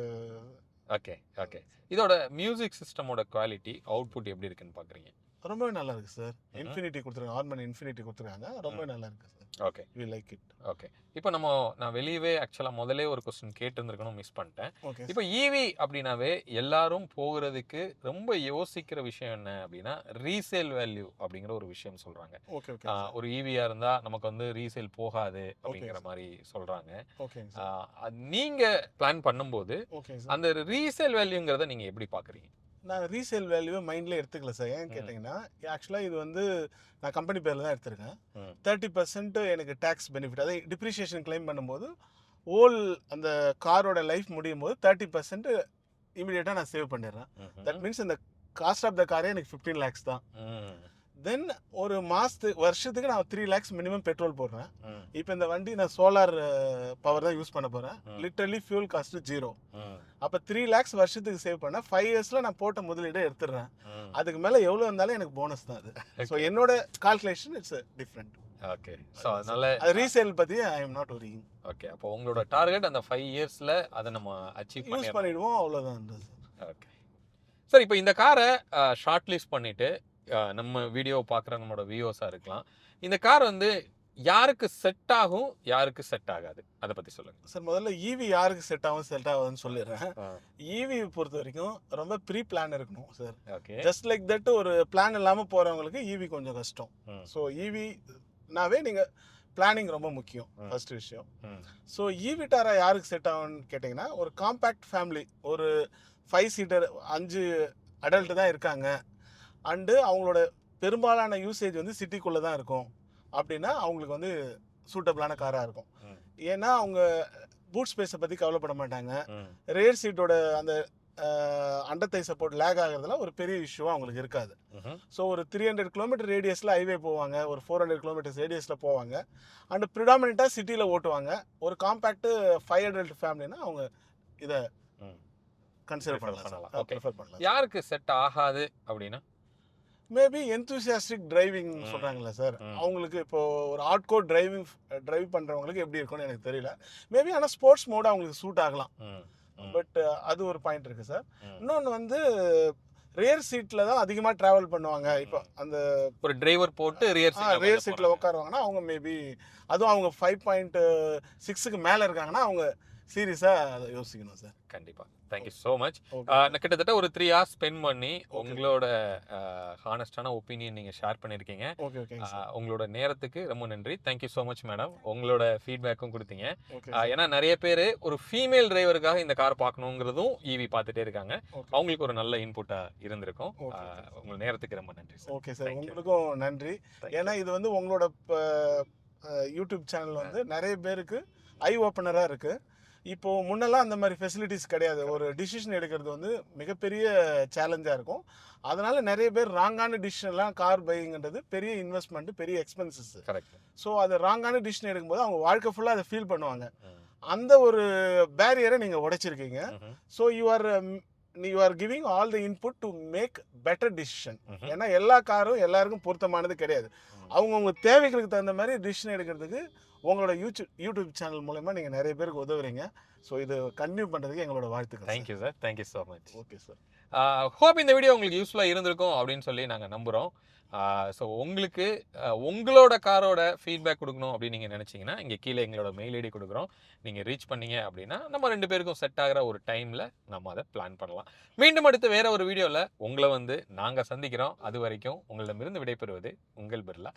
A: ஓகே ஓகே இதோட மியூசிக் சிஸ்டமோட குவாலிட்டி அவுட்புட் எப்படி இருக்குன்னு பார்க்குறீங்க?
B: ரொம்பவே நல்லா இருக்கு சார். இன்ஃபினிட்டி கொடுத்துருக்காங்க, ஆர்மன் இன்ஃபினிட்டி கொடுத்துருக்காங்க. ரொம்பவே நல்லா இருக்கு sir.
A: Okay,
B: we like it.
A: Okay. இப்போ நான் வெளியவே ஆக்சுவலாக முதலே ஒரு கொஸ்டின் கேட்டுருந்துருக்கணும், மிஸ் பண்ணிட்டேன்.
B: ஓகே.
A: இப்போ ஈவி அப்படின்னாவே எல்லாரும் போகிறதுக்கு ரொம்ப யோசிக்கிற விஷயம் என்ன அப்படின்னா ரீசேல் வேல்யூ அப்படிங்கிற ஒரு விஷயம் சொல்கிறாங்க.
B: Okay okay.
A: ஒரு ஈவியாக இருந்தால் நமக்கு வந்து ரீசேல் போகாது அப்படிங்கிற மாதிரி சொல்கிறாங்க.
B: ஓகே.
A: நீங்கள் பிளான் பண்ணும்போது அந்த ரீசேல் வேல்யூங்கிறத நீங்கள் எப்படி பார்க்குறீங்க?
B: நான் ரீசேல் வேல்யூவை மைண்டில் எடுத்துக்கல சார். ஏன்னு கேட்டிங்கன்னா ஆக்சுவலாக இது வந்து நான் கம்பெனி பேரில் தான் எடுத்திருக்கேன். 30% எனக்கு டேக்ஸ் பெனிஃபிட், அதை டிப்ரிஷியேஷன் கிளைம் பண்ணும்போது ஓல் அந்த காரோட லைஃப் முடியும் போது 30% இமீடியட்டாக நான் சேவ் பண்ணிடுறேன். தட் மீன்ஸ் இந்த காஸ்ட் ஆஃப் த காரே எனக்கு 15 lakhs தான். தென் ஒரு வருஷத்துக்கு நான் 3 lakhs மினிமம் பெட்ரோல் போடுறேன். இப்போ இந்த வண்டி நான் சோலார் பவர் தான் யூஸ் பண்ண போகிறேன். Literally fuel cost 0. அப்போ 3 lakhs வருஷத்துக்கு சேவ் பண்ண 5 yearsல நான் போட்ட முதலீடை எடுத்துடுறேன். அதுக்கு மேலே எவ்வளோ இருந்தாலும் எனக்கு போனஸ் தான் அது. ஸோ என்னோட calculation it's different.
A: Okay. So அதனால
B: ரீசேல் பற்றி I am not worrying.
A: Okay. அப்போ உங்களோட டார்கெட் அந்த 5 yearsல அதை நம்ம அச்சீவ்
B: பண்ணிடுவோம், அவ்வளோதான்.
A: Okay sir. இப்போ இந்த காரை ஷார்ட் லிஸ்ட் பண்ணிவிட்டு நம்ம வீடியோ பார்க்குற நம்மளோட வியூவர்ஸாக இருக்கலாம், இந்த கார் வந்து யாருக்கு செட் ஆகும், யாருக்கு செட் ஆகாது, அதை பற்றி சொல்லுங்கள்
B: சார். முதல்ல ஈவி யாருக்கு செட் ஆகும் செட் ஆகாதுன்னு சொல்லிடுறேன். ஈவி பொறுத்த வரைக்கும் ரொம்ப ப்ரீ பிளான் இருக்கணும் sir.
A: Okay.
B: Just like that ஒரு பிளான் இல்லாமல் போகிறவங்களுக்கு ஈவி கொஞ்சம் கஷ்டம். ஸோ ஈவினாவே நீங்கள் பிளானிங் ரொம்ப முக்கியம், ஃபர்ஸ்ட் விஷயம். ஸோ ஈவிட்டாரா யாருக்கு செட் ஆகும்னு கேட்டிங்கன்னா ஒரு காம்பேக்ட் ஃபேமிலி, ஒரு 5 seater 5 அடல்ட்டு தான் இருக்காங்க, அண்டு அவங்களோட பெரும்பாலான யூசேஜ் வந்து சிட்டிக்குள்ளே தான் இருக்கும் அப்படின்னா அவங்களுக்கு வந்து சூட்டபிளான காராக இருக்கும். ஏன்னா அவங்க பூட் ஸ்பேஸை பற்றி கவலைப்பட மாட்டாங்க. ரேர் சீட்டோட அந்த அண்டர் தை சப்போர்ட் லேக் ஆகிறதுல ஒரு பெரிய இஷ்யூவாக அவங்களுக்கு இருக்காது. ஸோ ஒரு 300 kilometer ரேடியஸில் ஹைவே போவாங்க, ஒரு 400 kilometers ரேடியஸில் போவாங்க, அண்டு ப்ரிடாமினெண்ட்டாக சிட்டியில் ஓட்டுவாங்க. ஒரு காம்பேக்ட் 5 adult ஃபேமிலினா அவங்க இதை கன்சிடர் பண்ணலாம்.
A: யாருக்கு செட் ஆகாது அப்படின்னா
B: மேபி எந்தூசியாஸ்டிக் டிரைவிங் சொல்கிறாங்களா சார், அவங்களுக்கு இப்போ ஒரு ஹார்ட்கோர் டிரைவ் பண்ணுறவங்களுக்கு எப்படி இருக்கும்னு எனக்கு தெரியல. மேபி ஆனால் ஸ்போர்ட்ஸ் மோட் அவங்களுக்கு சூட் ஆகலாம். பட் அது ஒரு பாயிண்ட் இருக்குது சார். இன்னொன்று வந்து ரியர் சீட்டில் தான் அதிகமாக ட்ராவல் பண்ணுவாங்க. இப்போ அந்த
A: ஒரு டிரைவர் போட்டு
B: ரியர் சீட்டில் உட்காருவாங்கன்னா அவங்க மேபி அதுவும் அவங்க 5.6க்கு மேலே இருக்காங்கன்னா அவங்க சீரியஸாக யோசிக்கணும் சார்.
A: கண்டிப்பாக. Thank you so much.
B: ஓகே.
A: நான் கிட்டத்தட்ட ஒரு 3 hours ஸ்பெண்ட் பண்ணி உங்களோட ஹானஸ்டான ஒப்பீனியன் நீங்கள் ஷேர் பண்ணியிருக்கீங்க.
B: ஓகே ஓகேங்க சார்.
A: உங்களோட நேரத்துக்கு ரொம்ப நன்றி. Thank you so much madam. உங்களோட ஃபீட்பேக்கும் கொடுத்தீங்க.
B: ஓகே
A: ஏன்னா நிறைய பேர் ஒரு ஃபீமேல் டிரைவருக்காக இந்த கார் பார்க்கணுங்கிறதும் ஈவி பார்த்துட்டே இருக்காங்க.
B: ஓகே.
A: அவங்களுக்கு ஒரு நல்ல இன்புட்டாக இருந்திருக்கும்.
B: ஓகே.
A: உங்கள் நேரத்துக்கு ரொம்ப நன்றி sir.
B: Okay sir,
A: Thank you.
B: உங்களுக்கும் நன்றி.
A: Thank you.
B: ஏன்னா இது வந்து உங்களோட யூடியூப் சேனல் வந்து நிறைய பேருக்கு ஐ ஓப்பனராக இருக்குது. இப்போ முன்னெல்லாம் அந்த மாதிரி ஃபெசிலிட்டிஸ் கிடையாது. ஒரு டிசிஷன் எடுக்கிறது வந்து மிகப்பெரிய சேலஞ்சாக இருக்கும். அதனால நிறைய பேர் ராங்கான டிசிஷன்லாம் கார் பையிங்கிறது பெரிய இன்வெஸ்ட்மெண்ட், பெரிய எக்ஸ்பென்சஸ்.
A: கரெக்ட்.
B: ஸோ அது ராங்கான டிசிஷன் எடுக்கும்போது அவங்க வாழ்க்கை ஃபுல்லாக அதை ஃபீல் பண்ணுவாங்க. அந்த ஒரு பேரியரை நீங்கள் உடைச்சிருக்கீங்க. So you are giving all the input to make better decision. ஏன்னா எல்லா காரும் எல்லாருக்கும் பொருத்தமானது கிடையாது. அவங்கவுங்க தேவைகளுக்கு தகுந்த மாதிரி டிசிஷன் எடுக்கிறதுக்கு உங்களோட யூடியூப் சேனல் மூலமா நீங்கள் நிறைய பேருக்கு உதவுறீங்க. ஸோ இது கண்டினியூ பண்ணுறதுக்கு எங்களோட வாழ்த்துக்கள்.
A: Thank you sir. Thank you so much.
B: Okay sir.
A: Hope இந்த வீடியோ உங்களுக்கு யூஸ்ஃபுல்லாக இருந்திருக்கும் அப்படின்னு சொல்லி நாங்கள் நம்புகிறோம். ஸோ உங்களுக்கு உங்களோட காரோட ஃபீட்பேக் கொடுக்கணும் அப்படின்னு நீங்கள் நினச்சிங்கன்னா இங்கே கீழே எங்களோட மெயில் ஐடி கொடுக்குறோம். நீங்கள் ரீச் பண்ணீங்க அப்படின்னா நம்ம 2 பேருக்கும் செட் ஆகிற ஒரு டைமில் நம்ம அதை பிளான் பண்ணலாம். மீண்டும் அடுத்து வேற ஒரு வீடியோவில் உங்களை வந்து நாங்கள் சந்திக்கிறோம். அது வரைக்கும் உங்களிடமிருந்து விடைபெறுவது உங்கள் பிர்லா.